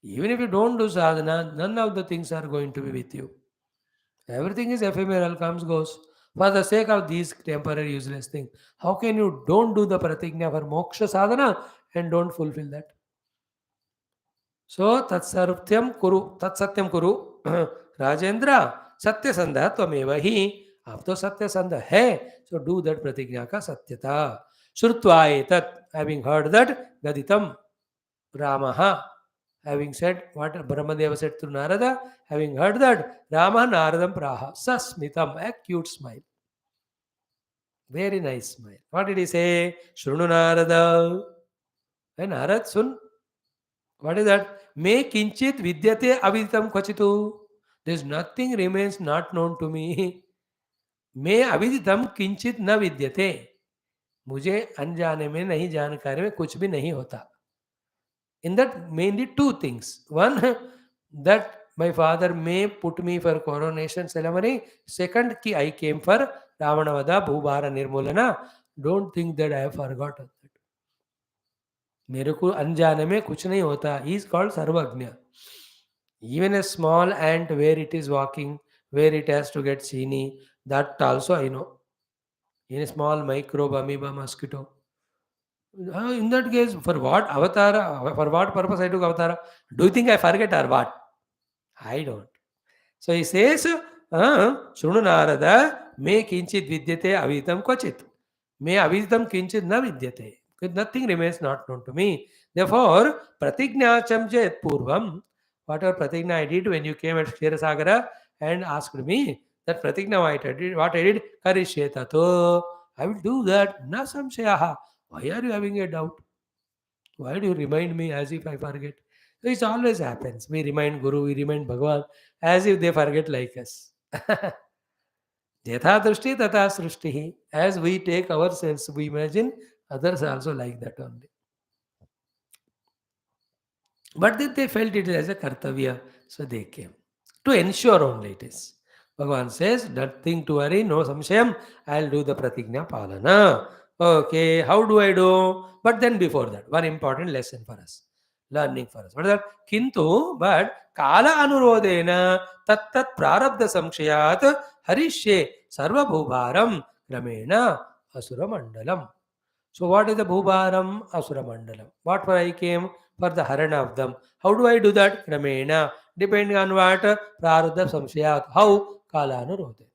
Even if you don't do sadhana, none of the things are going to be with you. Everything is ephemeral, comes, goes. For the sake of these temporary useless things, how can you don't do the pratigna for moksha sadhana and don't fulfill that? So, tatsatyam kuru, Rajendra, satya sandha tvameva hi. आप तो सत्य संध है, so do that pratigna ka satyata. Shrutva etat, having heard that, gaditam Ramaha, having said what Brahmadeva said to Narada, having heard that, Rama Naradam Praha, Sasmitam, a cute smile. Very nice smile. What did he say? Shrunu Narada. And Narad, sun. What is that? Me kinchit vidyate aviditam kvachitu. There is nothing remains not known to me. Me aviditam kinchit na vidyate. मुझे अनजाने में नहीं जानकारी में कुछ भी नहीं होता. In that mainly two things. One, that my father may put me for coronation ceremony. Second, ki I came for Ravanavada Bhubhara Nirmulana. Don't think that I have forgotten that. मेरे को अनजाने में कुछ नहीं होता. He is called Sarvagnya. Even a small ant where it is walking, where it has to get chini, that also I know. In a small microbe, amoeba, mosquito. In that case, for what avatara, for what purpose I took avatara? Do you think I forget or what? I don't. So he says, Shunu Narada, me kinchit vidyate avitam kvachit. Me avitam kinchit na vidyate. Nothing remains not known to me. Therefore, pratigna chamjet purvam, whatever pratigna I did when you came at Ksherasagara and asked me, that pratigna what I did, karishe tato, I will do that, na samshayaha. Why are you having a doubt? Why do you remind me as if I forget? So it always happens. We remind Guru, we remind Bhagavan as if they forget like us. Yatha drishti tata srishtihi. As we take ourselves, we imagine others also like that only. But then they felt it as a kartavya, so they came. To ensure only it is. Bhagavan says, nothing to worry, no samshayam, I'll do the pratigna palana. Okay, how do I do? But then before that, one important lesson for us, learning for us. What is that? Kintu, but kala anurodena tat prarabdha samshayat harishye sarva bhubharam ramena asura mandalam. So what is the bhubharam asura mandalam? What for I came? For the harana of them. How do I do that? Ramena. Depending on what? Prarabdha samshayat. How? Kala anurodena.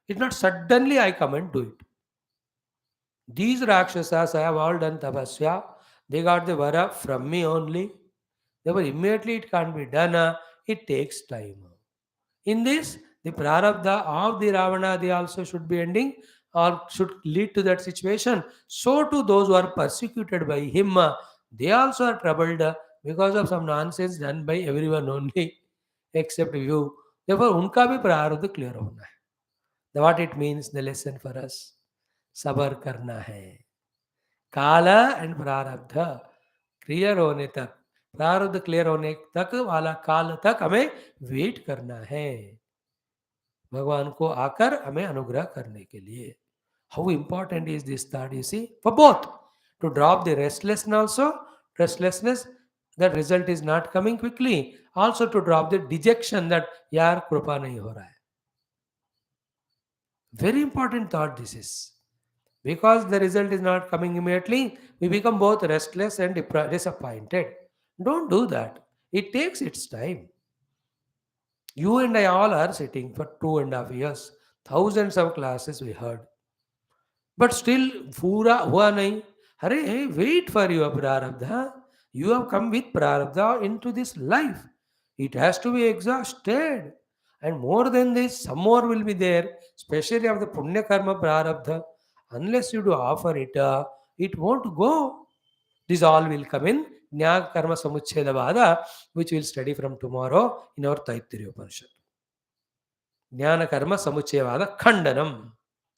It's not suddenly I come and do it. These Rakshasas I have all done tapasya. They got the vara from me only. Therefore, immediately it can't be done. It takes time. In this, the prarabdha of the Ravana, they also should be ending or should lead to that situation. So to those who are persecuted by him, they also are troubled because of some nonsense done by everyone only except you. Therefore, unka bhi prarabdha clear hona hai. What it means, the lesson for us. सबर करना है. काल and प्रारब्ध clear होने तक, प्रारब्ध clear होने तक वाला काल तक हमें वेट करना है भगवान को आकर हमें अनुग्रह करने के लिए. How important is this thought you see for both to drop the restlessness that result is not coming quickly, also to drop the dejection that यार कृपा नहीं हो रहा है. Very important thought this is. Because the result is not coming immediately, we become both restless and disappointed. Don't do that. It takes its time. You and I all are sitting for 2.5 years. Thousands of classes we heard. But still, pura hua nahi. Hare, wait for your prarabdha. You have come with prarabdha into this life. It has to be exhausted. And more than this, some more will be there, especially of the punya karma prarabdha. Unless you do offer it, it won't go. This all will come in Jnana Karma Samuchcheda Vada, which we'll study from tomorrow in our Taittiriya Upanishad. Jnana Karma Samuchcheda Vada Khandanam.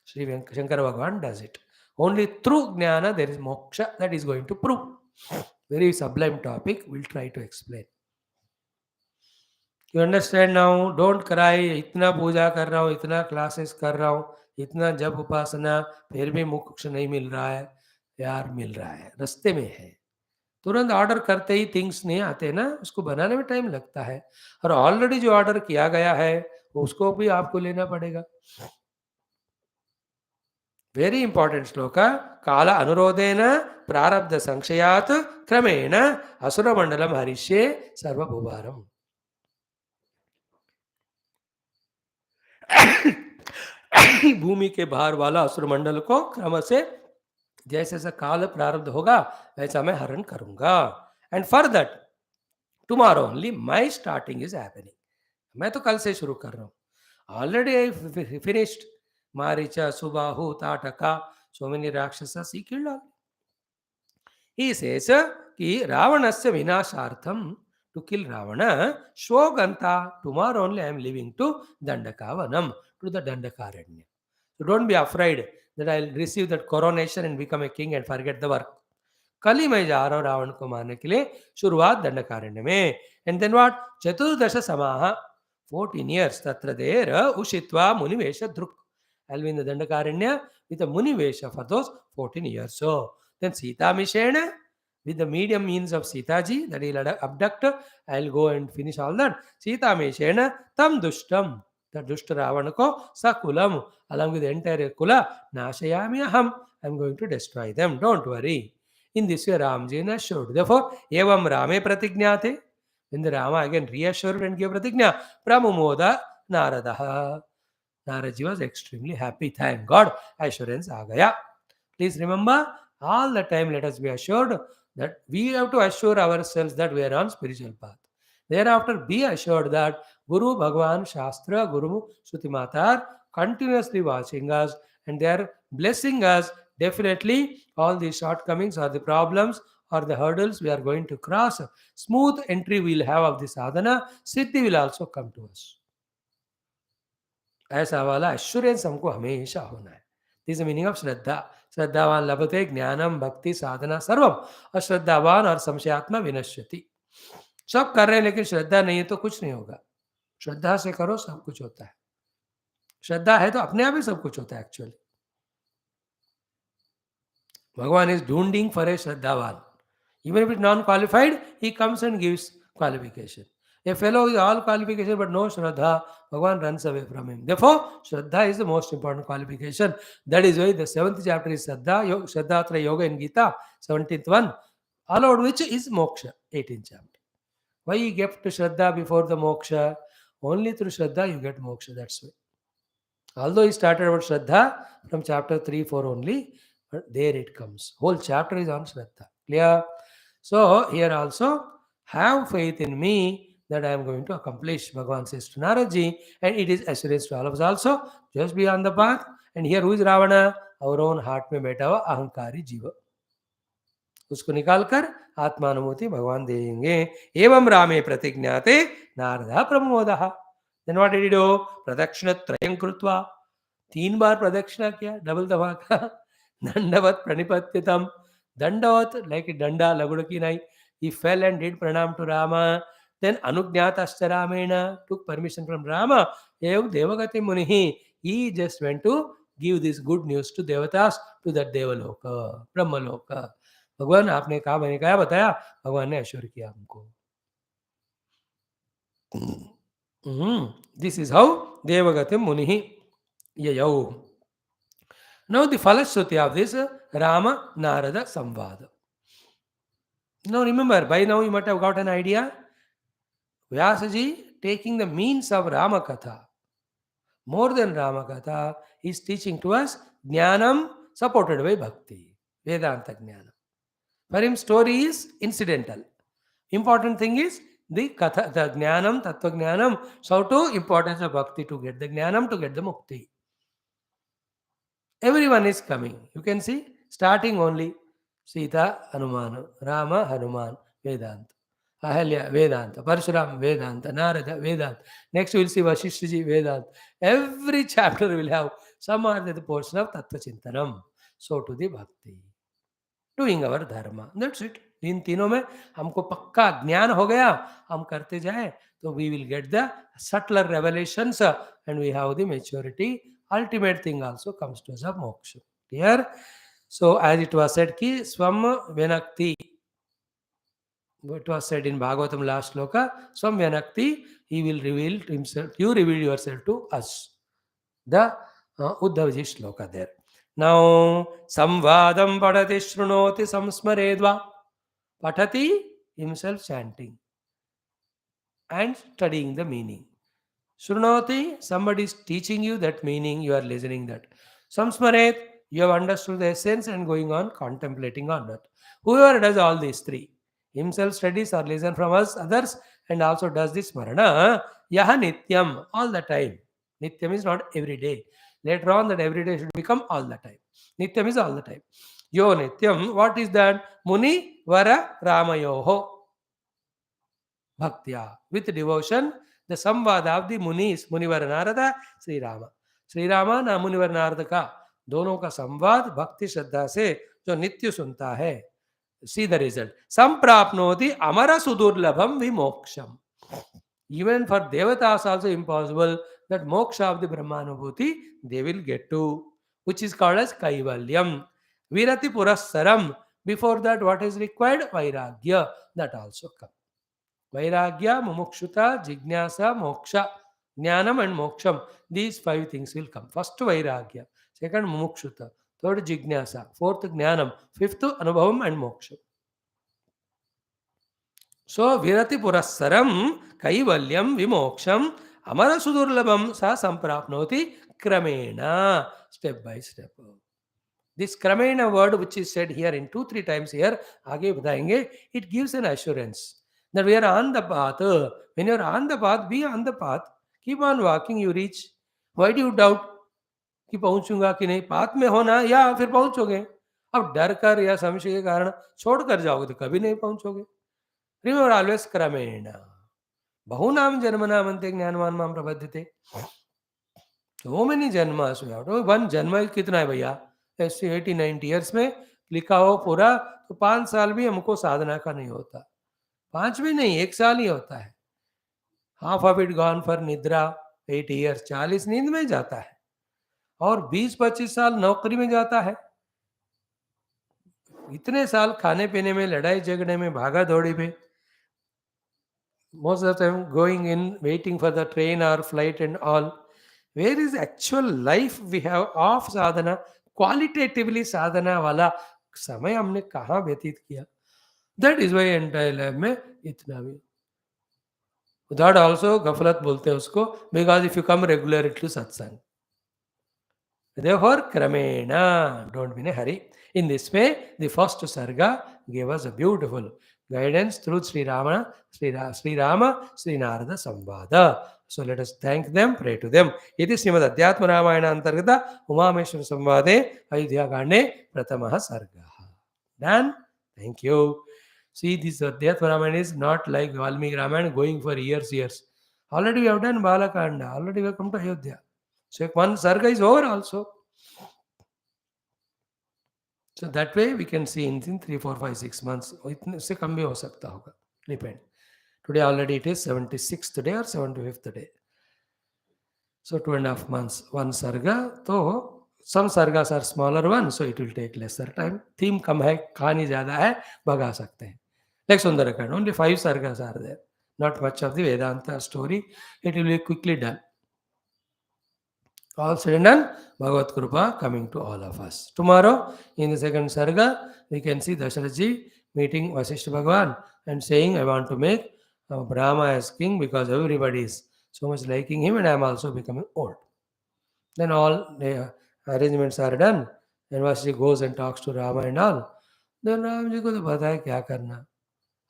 Sri Shankara Bhagavan does it. Only through jnana there is moksha that is going to prove. Very sublime topic. We'll try to explain. You understand now? Don't cry. इतना पूजा कर रहा हूँ, इतना classes कर रहा हूँ, इतना जप उपासना, फिर भी मोक्ष नहीं मिल रहा है. यार मिल रहा है, रास्ते में है. तुरंत ऑर्डर करते ही थिंग्स नहीं आते ना, उसको बनाने में टाइम लगता है. और ऑलरेडी जो ऑर्डर किया गया है उसको भी आपको लेना पड़ेगा. वेरी इंपॉर्टेंट श्लोक. काल अनुरोधेन प्रारब्ध संशयात क्रमेण असुर मंडलम हरिष्ये सर्वभूभारम. भूमि के भार वाला असुर मंडल को क्रम से जैसे जैसा काल प्रारब्ध होगा वैसा मैं हरण करूंगा. And for that tomorrow only my starting is happening. मैं तो कल से शुरू कर रहा हूँ. Already I finished Maricha, Subahu, Tataka, so many rakshasas he killed all. He says कि रावणस्य विनाशार्थम, to kill Ravana, Shvoganta, tomorrow only I am leaving to Dandakavanam, to the Dandakaranya. So don't be afraid that I will receive that coronation and become a king and forget the work. कल ही मैं जा रहा हूँ रावण को मारने के लिए. शुरुआत दंडकारण्य में. And then what? चतुर्दश समाह, 14 years तत्र देर उषित्वा मुनिवेश ध्रुक. I'll be in the Dandakaranya with a munivesha for those 14 years. So then Sita Mishena, with the medium means of Sitaji, that he'll abduct, I'll go and finish all that. Sita Mishena tam dushtam, the dushta Ravana ko sakulam, along with the entire kula, nashayami aham, I'm going to destroy them. Don't worry. In this way, Ramji assured. Therefore, evam Rame pratignyate. When the Rama again reassured and gave pratignya, pramumoda Naradaha. Naraji was extremely happy. Thank God, assurance aa gaya. Please remember, all the time let us be assured that we have to assure ourselves that we are on spiritual path. Thereafter, be assured that Guru, Bhagavan, Shastra, Guru, Shruti Mata are continuously watching us and they are blessing us. Definitely, all the shortcomings or the problems or the hurdles we are going to cross, smooth entry we will have of the sadhana, siddhi will also come to us. ऐसा वाला assurance हमको हमेशा होना है. This is meaning of श्रद्धा. श्रद्धावान लभते ज्ञानम भक्ति साधना सर्वम. अश्रद्धावान और संशयात्मा विनश्यति. सब कर रहे हैं लेकिन श्रद्धा नहीं है तो कुछ नहीं होगा. श्रद्धा से करो सब कुछ होता है. श्रद्धा है तो अपने आप ही सब कुछ होता है. एक्चुअली भगवान इज ढूंढिंग फॉर ए श्रद्धावान. Even if it non qualified, he comes and gives qualification. A fellow with all qualifications but no Shraddha, Bhagavan runs away from him. Therefore, Shraddha is the most important qualification. That is why the 7th chapter is Shraddha, Shraddhatra Yoga in Gita, 17th one, allowed which is Moksha, 18th chapter. Why you get to Shraddha before the Moksha? Only through Shraddha you get Moksha, that's why. Although he started about Shraddha from chapter 3, 4 only, but there it comes. Whole chapter is on Shraddha. Clear? So, here also, have faith in me that I am going to accomplish. Bhagavan says to Naraji, and it is assurance to all of us also. Just be on the path. And here who is Ravana? Our own heart में बैठा हुआ अहंकारी जीव. उसको निकालकर आत्मानुभूति भगवान देंगे. एवं रामे प्रतिज्ञाते Narada प्रमोदः. Then what did he do? प्रदक्षिण त्रयं कृत्वा. 3 बार प्रदक्षिणा किया, डबल धमाका. दंडवत प्रणिपत्यतम. दंडवत like danda लघुड़की नाई. He fell and did pranam to Rama. Then Anugnyatascha Ramena took permission from Rama. Ev Devagati Munihi. He just went to give this good news to Devatas, to that Devaloka, Brahmaloka. भगवान आपने कहा, मैंने क्या बताया? भगवान ने assure किया हमको. This is how Devagati Munihi Yayau. Now the Falashruti of this Rama Narada Samvada. Now remember, by now you might have got an idea. Vyasaji taking the means of Ramakatha, more than Ramakatha, is teaching to us Jnanam supported by Bhakti, Vedanta Jnanam. For him, story is incidental. Important thing is the Katha, the Jnanam, Tattva Jnanam. So too, importance of Bhakti to get the Jnanam, to get the Mukti. Everyone is coming. You can see, starting only Sita, Hanuman, Rama, Hanuman, Vedanta. Ahalya, Vedanta, Parshuram, Vedanta, Narada, Vedanta. Next we will see Vashishtaji, Vedanta. Every chapter will have some or the portion of Tattva Chintanam. so to the bhakti. Doing our dharma. That's it. इन तीनों में हमको पक्का ज्ञान हो गया, हम करते जाए तो we will get the subtler revelations and we have the maturity. Ultimate thing also comes to us of moksha. Clear? So as it was said ki swam venakti. It was said in Bhagavatam last sloka, swam venakti, he will reveal himself, you reveal yourself to us. The Uddhavaji shloka there. Now, samvadam padati shrunoti samsmaredva. Patati, himself chanting and studying the meaning. Shrunoti, somebody is teaching you that meaning, you are listening that. Samsmaret, you have understood the essence and going on contemplating on that. Whoever does all these three, himself studies or listen from us, others, and also does this smarana, yaha nityam, all the time. Nityam is not every day. Later on, that every day should become all the time. Nityam is all the time. Yo nityam, what is that? Muni vara ramayoho. Bhaktya. With devotion, the samvada of the munis, Munivar Narada, Sri Rama. Sri Rama ना मुनिवर नारद का दोनों का संवाद भक्ति श्रद्धा से जो नित्य सुनता है. See the result. Samprapnoti amara sudurlabham vimoksham. Even for devatas also impossible that moksha of the Brahmanubhuti they will get to, which is called as Kaivalyam. Virati Purassaram. Before that, what is required? Vairagya. That also comes. Vairagya, Mumukshuta, Jignasa, Moksha, Jnanam and Moksham. These 5 things will come. First, Vairagya. Second, Mumukshuta. Third, Jignasa. Fourth, Jnanam. Fifth, Anubhavam and Moksha. So, Virati Purassaram, Kaivalyam, Vimoksham, Amara Sudurlabham, Sa Samprapnoti, Kramena. Step by step. This Kramena word which is said here in 2-3 times here, आगे बताएंगे, it gives an assurance that we are on the path. When you are on the path, be on the path. Keep on walking, you reach. Why do you doubt कि पहुंचूंगा कि नहीं? Path में होना या फिर पहुंचोगे. अब डर कर या संशय के कारण छोड़ कर जाओगे तो कभी नहीं पहुंचोगे. Remember always क्रमेण. बहुनाम जन्मनामन्ते ज्ञानवान माम प्रबध्यते. So many जन्मास we have. One जन्म कितना है भैया? ऐसे 80-90 years में लिखा हो पूरा तो 5 साल भी हमको साधना का नहीं होता. 5 भी नहीं, 1 साल ही होता है. Half of it gone for निद्रा. 8 years 40 नींद में जाता है और 20-25 साल नौकरी में जाता है. इतने साल खाने पीने में, लड़ाई झगड़े में, भागा दौड़ी में, most of the time going in, waiting for the train or flight and all. Where is actual life we have of sadhana? Qualitatively sadhana वाला समय हमने कहाँ व्यतीत किया? That is why entire life में इतना भी. That also गफलत बोलते हैं उसको, because if you come regularly to satsang. Therefore, Kramena, don't be in a hurry. In this way, the first Sarga gave us a beautiful guidance through Sri Rama, Sri Narada Samvada. So let us thank them, pray to them. It is Srimad Adhyatma Ramayana Antargata Umameshwara Samvade Ayodhya Kande Pratamaha Sarga. Done? Thank you. See, this Adhyatma Ramayana is not like Valmiki Ramayana going for years. Already we have done Balakanda. Already we have come to Ayodhya. So one Sarga is over also. So that way we can see in 3, 4, 5, 6 months. इससे कम भी हो सकता होगा. Depend. Today already it is 76th day or 75th day. So 2.5 months. One Sarga. So some Sargas are smaller ones, so it will take lesser time. Theme कम है, कहानी ज़्यादा है, भगा सकते हैं. Like Sundarakand, only 5 Sargas are there. Not much of the Vedanta story. It will be quickly done. All said and done, Bhagavad Krupa coming to all of us. Tomorrow, in the second Sarga, we can see Dasharatji meeting Vasishtha Bhagavan and saying, I want to make Brahma as king because everybody is so much liking him and I am also becoming old. Then all the arrangements are done. Then Vasishtha goes and talks to Rama and all. Then Ramji ko to pata hai kya karna.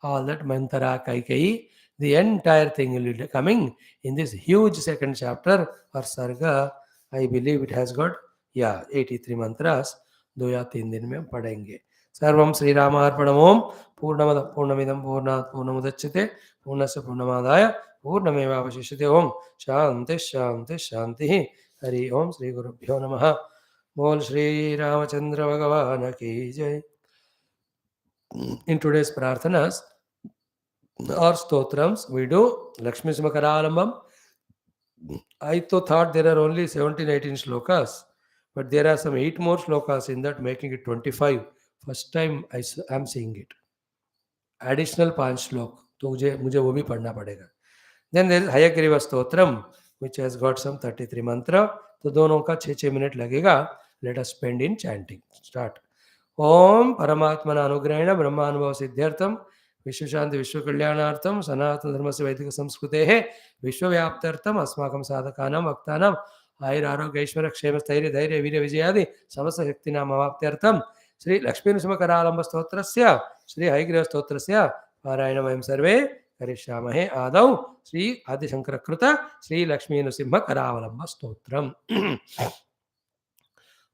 All that mantara kai, the entire thing will be coming in this huge second chapter or Sarga. I believe it has got 83 mantras. 2 या 3 दिन में पढ़ेंगे. सर्वं श्री रामार्पणम् ओम पूर्णमद पूर्णमिदं पूर्णात् पूर्णमुदच्यते पूर्णस्य पूर्णमादाय पूर्णमेवावशिष्यते. ओम शांति शांति शांति. हरि ओम. श्री गुरुभ्यो नमः. Bol Shri Ramachandra Bhagavan ki Jai. In today's prarthanas or stotrams, we do Lakshmi Karalambam. I thought there are only 17, 18 slokas, but there are some 8 more slokas in that, making it 25. First time am seeing it. Additional 5 श्लोक तो मुझे वो भी पढ़ना पड़ेगा. Then there is Hayagreeva Stotram, which has got some 33 mantra. तो दोनों का 6-6 मिनट लगेगा. Let us spend in chanting. Start. ओम परमात्मना अनुग्रहेण ब्रह्मानुभव सिद्ध्यर्थम विश्वशांति विश्वकल्याणार्थम सनातन धर्म से वैदिक संस्कृते विश्वव्याप्त्यर्थम अस्माकं साधकानां वक्तानां आयुरारोग्य ऐश्वर्य क्षेम स्थैर्य धैर्य वीर विजयादि समस्त शक्तीनां अवाप्त्यर्थम श्री लक्ष्मी नृसिंह करावलंब स्तोत्रस्य श्री हयग्रीव स्तोत्रस्य पारायणं वयं सर्वे करिष्यामहे. आदौ श्री आदिशंकर कृत श्री लक्ष्मी नृसिंह करावलंब स्तोत्रम्.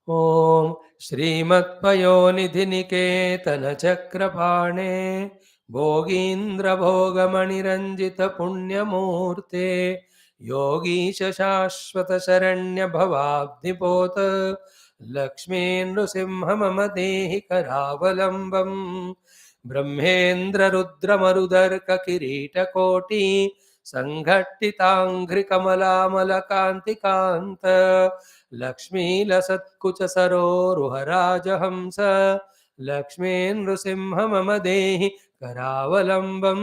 ओम श्रीमत्पयोनिधि निकेतन चक्रपाणे भोगीन्द्र भोगमणिरंजित पुण्यमूर्ते योगीश शाश्वत शरण्य भवाब्धिपोत लक्ष्मी नृसिंह मम देहि करावलंबम. ब्रह्मेन्द्र रुद्र मरुदर्क किरीट कोटि संघट्टितांघ्रि कमलामल कांति कांत लक्ष्मी लसत्कुच सरोरुहराजहंस लक्ष्मी नृसिंह मम देहि करावलंबम.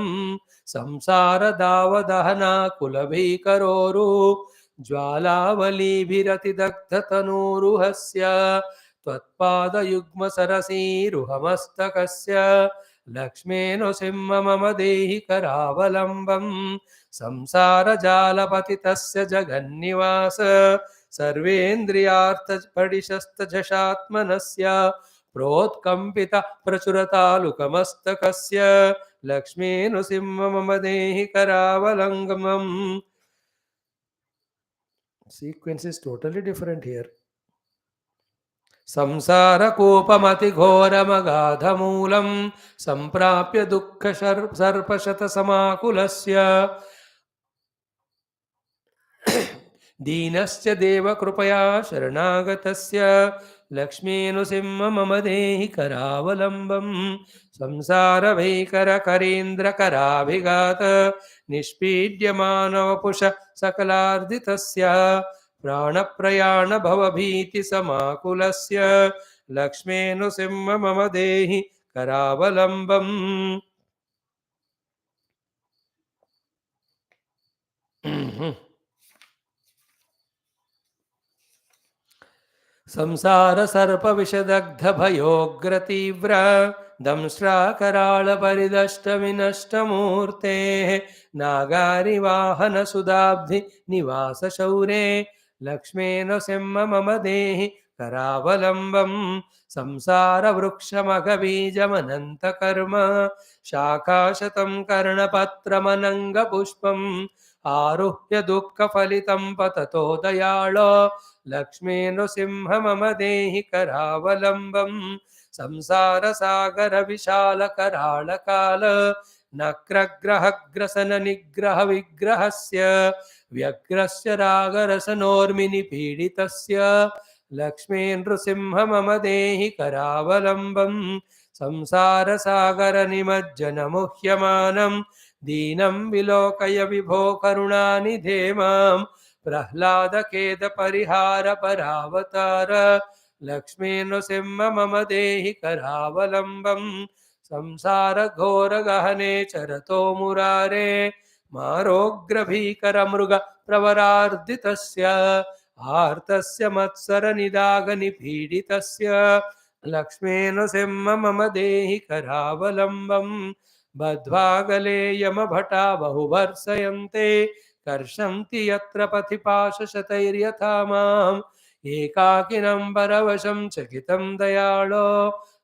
संसार दावदहना कुलभीकरोरु ज्वालावलीभिरतिदग्ध तनूरुहस्य त्वत्पादयुग्म सरसीरुहमस्तकस्य लक्ष्मी नृसिंह मम देहि करावलंबम. संसार जालपतितस्य जगन्निवास सर्वेन्द्रियार्थपरिशस्तझषात्मनस्य प्रोत्कम्पित प्रचुरतालुकमस्तकस्य लक्ष्मी नृसिंह मम देहि करावलंबम. Sequence is totally different here. संसार कूपमति घोरमगाधमूलं संप्राप्य दुःख सर्पशत समाकुलस्य दीनस्य देव कृपया शरणागतस्य लक्ष्मी नृसिंह मम देहि करावलंबम. संसार भैकर करेन्द्र कराभिघात निष्पीड्य मानवपुष सकलार्दितस्य प्राणप्रयाण भवभीति समाकुलस्य लक्ष्मी नृसिंह मम देहि करावलंबम. संसार सर्प विषदग्ध भयोग्र तीव्र दंष्ट्राकराळ परिदष्ट विनष्ट मूर्ते नागारि वाहन सुदाब्धि निवास शौरे लक्ष्मी नृसिंह मम देहि करावलंबम. संसार वृक्ष मघ बीजमनंत कर्म शाखाशतं कर्णपत्रमनंग पुष्पम आरुह्य दुःख फलितं पततो दयाळो लक्ष्मी नृसिंह मम देहि करावलंबम. संसार सागर विशाल कराळ काल नक्रग्रह ग्रसन निग्रह विग्रहस्य व्यग्रस्य रागरसनोर्मिनि पीडितस्य लक्ष्मी नृसिंह मम देहि करावलंबम. संसार सागर निमज्जन मुह्यमानं दीनं विलोकय विभो करुणानिधे मां प्रह्लाद खेद परिहार परावतार लक्ष्मी नृसिंह मम देहि करावलंबम. संसार घोर गहने चरतो मुरारे मारोग्र भीकर मृग प्रवरार्दितस्य आर्तस्य मत्सर निदाग निपीडितस्य लक्ष्मी नृसिंह मम देहि करावलंबम. बद्ध्वा गले यम भटा बहुभर्सयन्ते कर्षन्ति यत्र पथिपाशशतैर्यथा माम् एकाकिनं परवशं चकितं दयाळो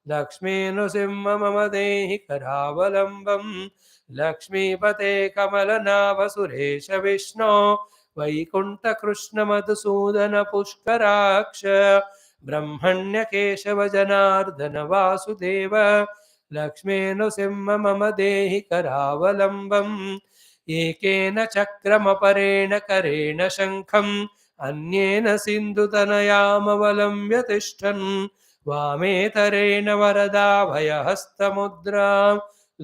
लक्ष्मी नृसिंह मम देहि करावलंबम. लक्ष्मीपते कमलनाभ सुरेश विष्णो वैकुंठ कृष्ण मधुसूदन पुष्कराक्ष ब्रह्मण्य केशव जनार्दन वासुदेव लक्ष्मी नृसिंह मम देहि करावलंबम. एकेन चक्रमपरेण करेण शंखं अन्येन सिन्धुतनयामवलम्ब्य तिष्ठन् वामेतरेण वरदाभयहस्तमुद्रां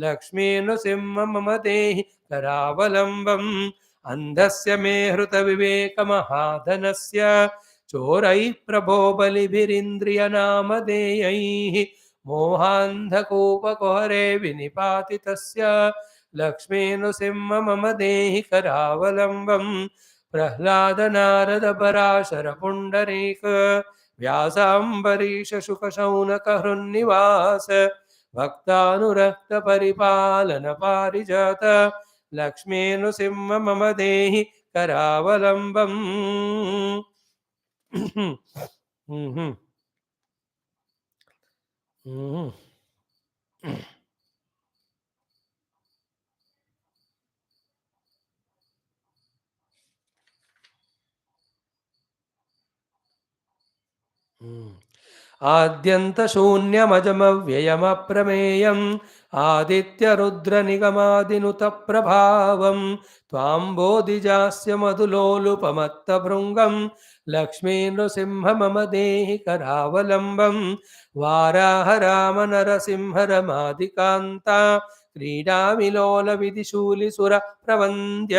लक्ष्मीनृसिंह मम देहि करावलम्बम् अन्धस्य मे हृतविवेकमहाधनस्य चोरैः प्रभो बलिभिरिन्द्रियनामधेयैः मोहान्धकूपकुहरे विनिपातितस्य लक्ष्मीनृसिंह मम देहि करावलम्बम् प्रह्लाद नारद पराशर पुण्डरीक व्यासाम्बरीश शुकशौनक हृन्निवास भक्तानुरक्त परिपालन पारिजात लक्ष्मीनृसिंह मम देहि करावलम्बम् आद्यन्तशून्यमजमव्ययमप्रमेयम् आदित्यरुद्रनिगमादिनुतप्रभावं त्वां बोधिजास्य मधुलोलुपमत्तभृङ्गं लक्ष्मीनृसिंह मम देहि करावलम्बं वाराह राम नरसिंह रमादिकान्ता क्रीडाविलोलविधिशूलिसुरप्रवन्द्य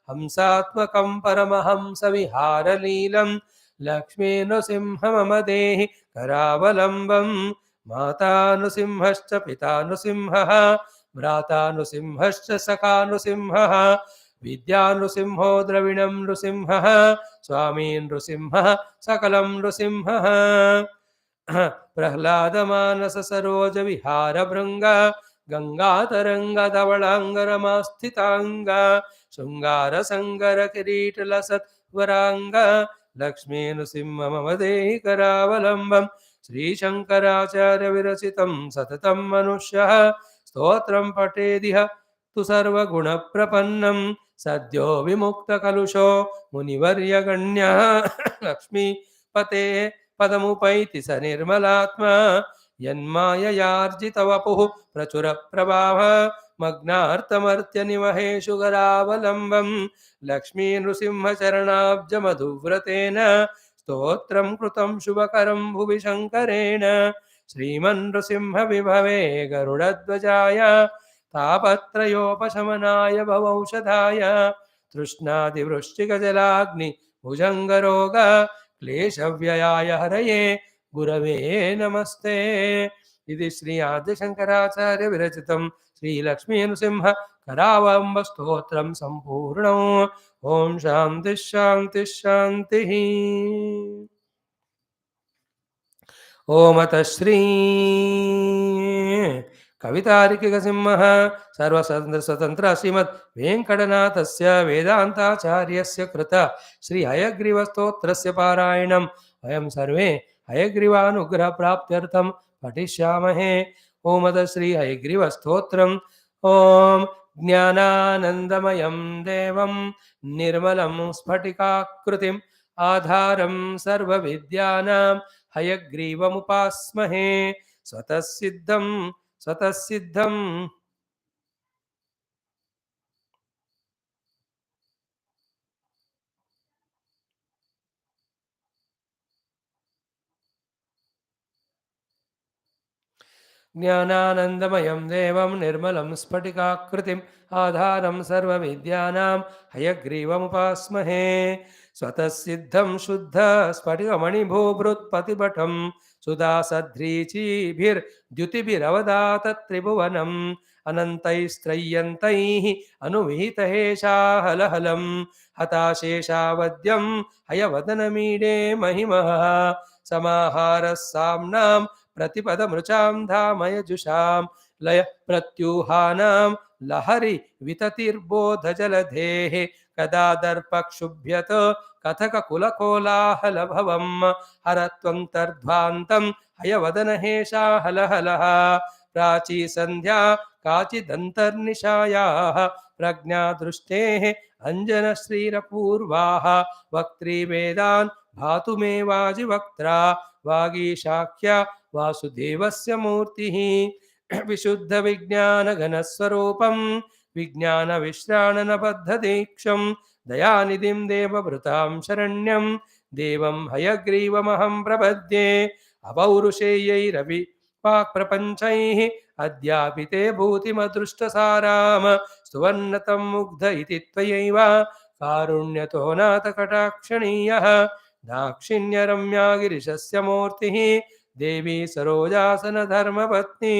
हंसात्मकं परमहंसविहारलीलं लक्ष्मीनृसिंह मम देहि करावलम्बम् माता नृसिंहश्च पिता नृसिंहः भ्राता नृसिंहश्च सखा नृसिंहः विद्या नृसिंहो द्रविणं नृसिंहः स्वामी नृसिंहः सकलं नृसिंहः प्रह्लाद मानस सरोज विहार भृंग गंगातरंग धवलांगरमास्थितांग शृंगार संगर किरीट लसत वरांग लक्ष्मी नृसिंह मम देहि करावलंबम श्रीशंकराचार्य विरचितं सततं मनुष्यः स्तोत्रं पठेदिह तु सर्वगुणप्रपन्नं सद्यो विमुक्तकलुषो मुनिवर्यगण्यः लक्ष्मीपते पदमुपैति स निर्मलात्मा यन्माययार्जितवपुः प्रचुरप्रभावः मग्नार्थमर्त्यनिवहेषु करावलम्बं लक्ष्मी नृसिंहचरणाब्जमधुव्रतेन स्तोत्रं कृतं शुभकरं भुवि शङ्करेण श्रीमन्नृसिंहविभवे गरुडध्वजाय तापत्रयोपशमनाय भवौषधाय तृष्णादिवृश्चिकजलाग्नि भुजङ्गरोग क्लेशव्ययाय हरये गुरवे नमस्ते। इति श्री आद्यशंकराचार्य विरचितं श्री लक्ष्मी नृसिंह करावलम्ब स्तोत्रं सम्पूर्णम्। ओम शांति शांति शांति। ओम तश्री कवितार्किकसिंहः सर्वस्वतन्त्र श्रीमद् वेङ्कटनाथस्य वेदान्ताचार्यस्य कृत श्री हयग्रीवस्तोत्रस्य पारायणं वयं सर्वे हयग्रीवानुग्रहप्राप्त्यर्थं पठिष्यामहे। ओम श्री हयग्रीवस्तोत्रम्। ओम ज्ञानानन्दमयं देवं निर्मलं स्फटिकाकृतिम् आधारं सर्वविद्यानां हयग्रीवमुपास्महे। स्वतः सिद्धं ज्ञानानन्दमयं देवं निर्मलं स्फटिकाकृतिम् आधारं सर्वविद्यानां हयग्रीवमुपास्महे। स्वतः सिद्धं शुद्ध स्फटिकमणिभूभृत्पतिपटं सुधासध्रीचीभिर्द्युतिभिरवदात त्रिभुवनम् अनन्तैस्त्रय्यन्तैः अनुविहितहेशाहलहलं हताशेषावद्यं हयवदनमीडे महिमः समाहारः साम्नां प्रतिपदमृचां धामयजुषां लय प्रत्यूहानां लहरि विततिर्बोधजलधेः कदा दर्पक्षुभ्यत कथककुलकोलाहलभवं हरत्वन्तर्ध्वान्तं हयवदनहेशाहलहलः प्राची सन्ध्या काचिदन्तर्निशायाः प्रज्ञादृष्टेः अञ्जनश्रीरपूर्वाः वक्त्रीवेदान् भातु मे वाजिवक्त्रा वागीशाख्या वासुदेवस्य मूर्तिः विशुद्धविज्ञानघनस्वरूपं विज्ञानविश्राणनबद्धदीक्षं दयानिधिं देवभृतां शरण्यं देवं हयग्रीवमहं प्रपद्ये अपौरुषेयैरपि वाक्प्रपञ्चैः अद्यापिते भूतिमदृष्टसाराम सुवर्णतं मुग्ध इति त्वयैव कारुण्यतो नाथकटाक्षणीयः दाक्षिण्यरम्या गिरिशस्य मूर्तिः देवी सरोजासनधर्मपत्नी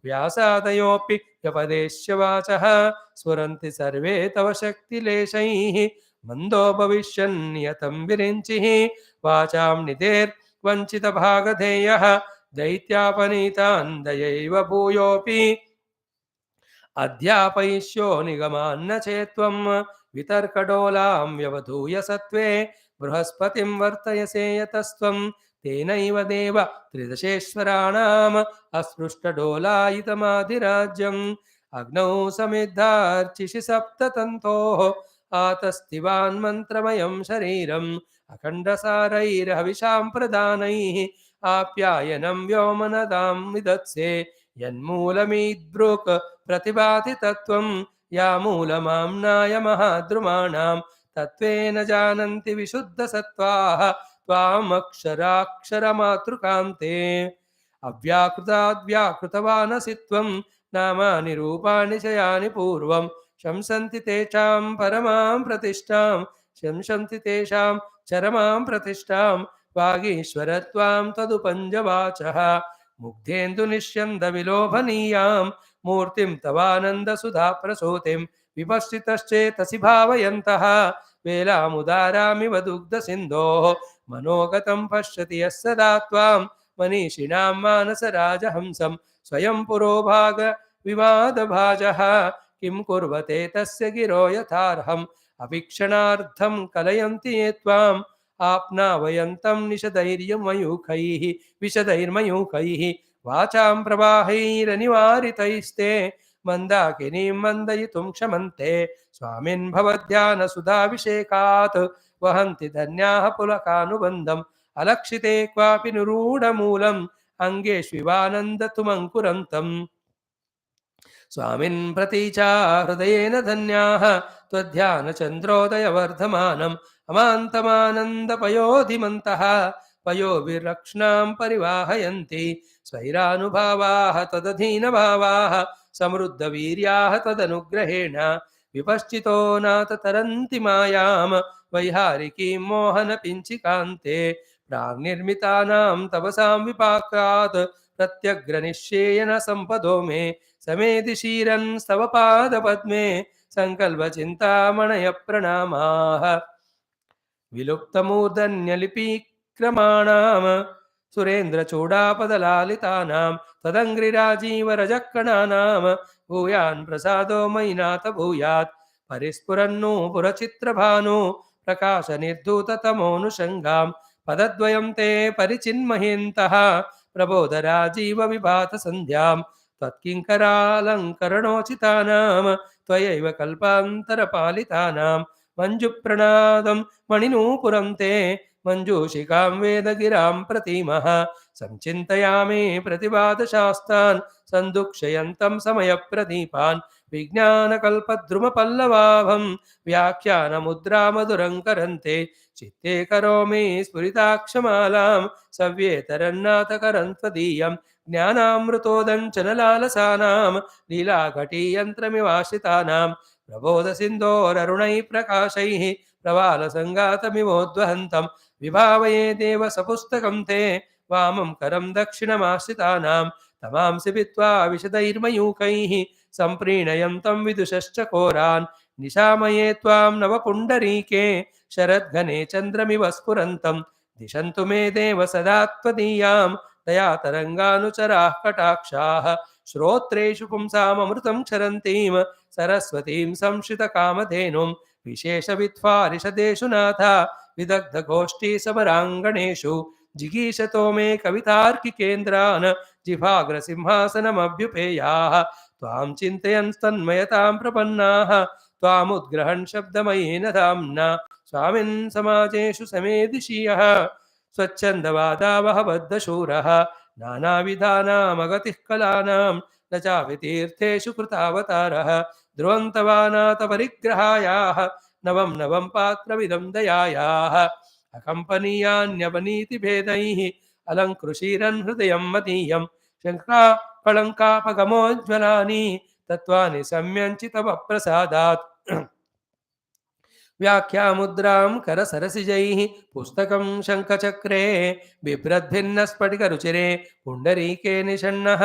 व्यासादयोऽपि व्यपदेश्य वाचः स्फुरन्ति सर्वे तव शक्तिलेशैः मन्दो भविष्यन्नियतं विरिञ्चिः वाचां निधेर्वञ्चितभागधेयः दैत्यापनीतान् दयैव भूयोऽपि अध्यापयिष्यो निगमान्न चेत्त्वं वितर्कडोलां व्यवधूय सत्त्वे बृहस्पतिं वर्तयसे यतस्त्वं तेनैव देव त्रिदशेश्वराणाम् अस्पृष्टडोलायितमाधिराज्यम् अग्नौ समिद्धार्चिषि सप्ततन्तोः आतस्तिवान् मन्त्रमयं शरीरम् अखण्डसारैर्हविषां प्रदानैः आप्यायनं व्योमनदां विदत्से यन्मूलमीद्रुक् प्रतिभाति तत्त्वं या मूलमाम्नाय महाद्रुमाणां तत्त्वेन जानन्ति विशुद्धसत्त्वाः त्वामक्षराक्षरमातृकान्ते अव्याकृताद्व्याकृतवानसि त्वं नामानि रूपाणि चयानि पूर्वं शंसन्ति तेषां परमां प्रतिष्ठां शंसन्ति तेषां चरमां प्रतिष्ठां वागीश्वरत्वां तदुपञ्जवाचः मुग्धेन्दुनिष्यन्दविलोभनीयां मूर्तिं तवानन्दसुधा प्रसूतिं विपश्चितश्चेतसि भावयन्तः वेलामुदारामिव दुग्धसिन्धोः मनोगतं पश्यति यः सदा त्वां मनीषिणां मानसराजहंसं स्वयं पुरोभाग विवादभाजः किं कुर्वते तस्य गिरो यथार्हम् अभिक्षणार्थं कलयन्ति ये त्वाम् आप्नावयन्तं निषदैर्मयूखैः विशदैर्मयूखैः वाचां प्रवाहैरनिवारितैस्ते मन्दाकिनीं मन्दयितुं क्षमन्ते स्वामिन् भवद्ध्यानसुधाभिषेकात् वहन्ति धन्याः पुलकानुबन्धम् अलक्षिते क्वापि निरूढमूलम् अङ्गेष्विवानन्दतुमङ्कुरन्तम् स्वामिन् प्रतीचा हृदयेन धन्याः त्वध्यानचन्द्रोदयवर्धमानम् अमान्तमानन्दपयोधिमन्तः पयोभिरक्ष्णां परिवाहयन्ति स्वैरानुभावाः तदधीनभावाः समृद्धवीर्याः तदनुग्रहेण विपश्चितो नाथ तरन्ति मायां वैहारिकीं मोहनपिञ्चिकान्ते प्राग्निर्मितानां तपसां विपाकात् प्रत्यग्रनिश्चयेन सम्पदो मे समेधि शीरन् स्तव पादपद्मे सङ्कल्पचिन्तामणय प्रणामाः विलुप्तमूर्धन्यलिपिक्रमाणां सुरेन्द्रचूडापदलालितानां तदङ्घ्रिराजीवरजक्कणानां भूयान् प्रसादो मयि नाथ भूयात् परिस्फुरन्नु पुरचित्रभानु प्रकाशनिर्धूततमोऽनुषङ्गां पदद्वयं ते परिचिन्महेन्तः प्रबोधराजीवविभातसन्ध्यां त्वत्किङ्करालङ्करणोचितानां त्वयैव कल्पान्तरपालितानां मञ्जुप्रणादं मणिनूपुरं ते मञ्जूषिकां वेदगिरां प्रतीमः संचिन्तयामि प्रतिवादशास्तान् सन्दुक्षयन्तं समयप्रदीपान् विज्ञानकल्पद्रुमपल्लवाभं व्याख्यानमुद्रामधुरङ्करन्ते चित्ते करोमि स्फुरिताक्षमालां सव्येतरन्नाथकरं त्वदीयं ज्ञानामृतोदञ्चनलालसानां लीलाघटीयन्त्रमिवाश्रितानां प्रबोधसिन्धोररुणैः प्रकाशैः प्रवालसङ्गातमिवोद्वहन्तं विभावये देव सपुस्तकं ते वामं करं दक्षिणमाश्रितानां तमांसि भित्त्वा विशदैर्मयूखैः सम्प्रीणयन्तं विदुषश्चकोरान् निशामये त्वां नवपुण्डरीके शरद्घने चन्द्रमिव स्फुरन्तं दिशन्तु मे देव सदा त्वदीयां दयातरङ्गानुचराः कटाक्षाः श्रोत्रेषु पुंसाममृतं क्षरन्तीं सरस्वतीं संश्रितकामधेनुं विशेषविद्वारिषदेषु नाथ विदग्धगोष्ठीसमराङ्गणेषु जिगीषतो मे कवितार्किकेन्द्रान् जिह्वाग्रसिंहासनमभ्युपेयाः त्वां चिन्तयन् तन्मयतां प्रपन्नाः त्वामुद्ग्रहन् शब्दमयेन धाम्ना स्वामिन् समाजेषु समेदिशीयः स्वच्छन्दवादावहबद्धशूरः नानाविधानामगतिः कलानां न चापि तीर्थेषु कृतावतारः ध्रुवन्तवानाथ परिग्रहायाः नवं नवं पात्रमिदं दयायाः अकम्पनीयान्यवनीतिभेदैः अलङ्कृशीरन् हृदयं मदीयं शङ्का कलङ्कापगमोज्ज्वलानि तत्त्वानि सम्यञ्चि तव प्रसादात् व्याख्यामुद्रां करसरसिजैः पुस्तकं शङ्खचक्रे बिभ्रद्भिन्नस्फटिकरुचिरे पुण्डरीके निषण्णः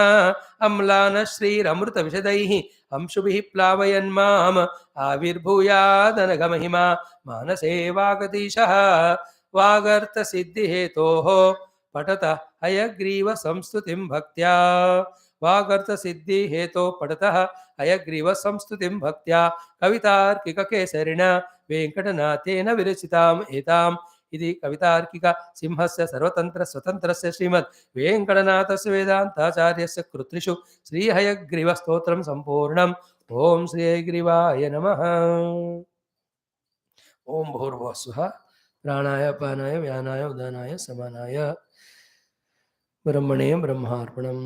अम्लानः श्रीरमृतविशदैः अंशुभिः प्लावयन्माम् आविर्भूयादनघमहिमा मानसे वागतीशः वागर्थसिद्धिहेतोः पठत हयग्रीव संस्तुतिं भक्त्या वागर्थसिद्धिहेतोः पठतः हयग्रीव संस्तुतिं भक्त्या कवितार्किककेसरिणा वेङ्कटनाथेन विरचिताम् एताम् इति कवितार्किक सिंहस्य सर्वतन्त्रस्वतन्त्रस्य श्रीमद् वेङ्कटनाथस्य वेदान्ताचार्यस्य कृतिषु श्रीहयग्रीवस्तोत्रं सम्पूर्णम्। ॐ श्रीहयग्रीवाय नमः। ॐ भूर्भुवः स्वः प्राणाय अपानाय व्यानाय उदानाय समानाय ब्रह्मणे ब्रह्मार्पणम्।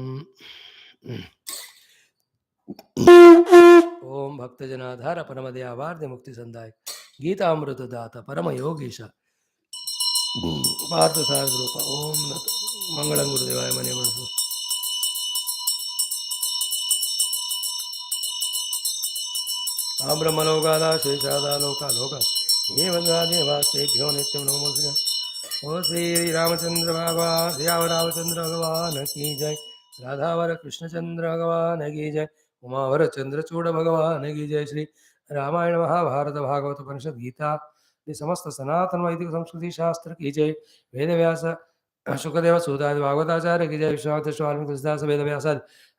ओम भक्तजनाधार परमदयावार्य मुक्ति संदायक गीतामृतदाता परम योगीश पार्थ सारूप ओम मंगलम गुरुदेवाय मने मनसु ब्रह्मलोकादा शेषादा लोका लोका ये वंगादेवास्तेभ्यो नित्यं नमो। ओ श्री रामचंद्र भगवान रामचंद्र भगवान की जय। राधावर कृष्णचंद्र भगवान की जय। उमावर चंद्रचूड़ भगवान की जय। श्री रामायण महाभारत भागवत उपनिषद गीता ये समस्त सनातन वैदिक संस्कृति शास्त्र की जय। वेद व्यास शुकदेव सूदादि भागवताचार्य की जय। विश्वामित्र वाल्मीकि तुलसीदास वेद व्यास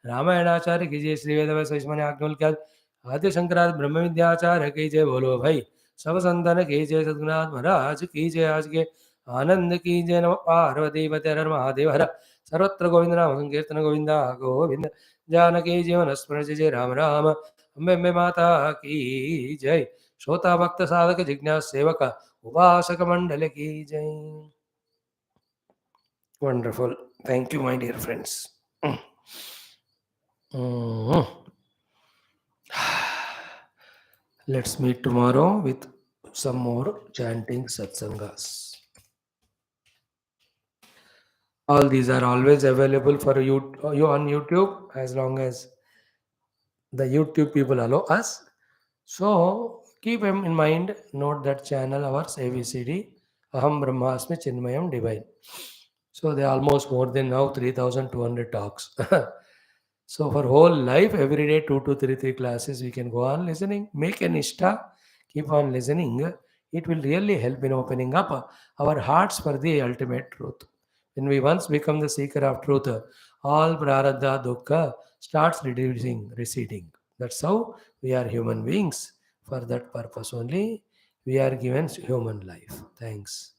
रामायणाचार्य की जय। श्री वेद व्यास विस्मय आज्ञवल्क्य आद्य शंकराचार्य ब्रह्म विद्याचार्य की जय। बोलो भाई सब संतन की जय। सद्गुरुनाथ महाराज की जय। आज के आनंद की जय। नमः पार्वती पते हर महादेव हर सर्वत्र गोविंद नाम संकीर्तन गोविंदा गोविंद जानकी जीवन स्मरण जय राम राम। अम्बे अम्बे माता की जय। श्रोता भक्त साधक जिज्ञास सेवक उपासक मंडल की जय। Wonderful, thank you my dear friends. Let's meet tomorrow with some more chanting satsangas. All these are always available for you on YouTube as long as the YouTube people allow us. So keep in mind, note that channel ours ABCD Aham Brahmasmi Chinmayam Divine. So they are almost more than now 3,200 talks. So for whole life, every day 2 to 3 classes we can go on listening. Make an ishta, keep on listening. It will really help in opening up our hearts for the ultimate truth. When we once become the seeker of truth, all prarabdha dukkha starts reducing, receding. That's how we are human beings. For that purpose only, we are given human life. Thanks.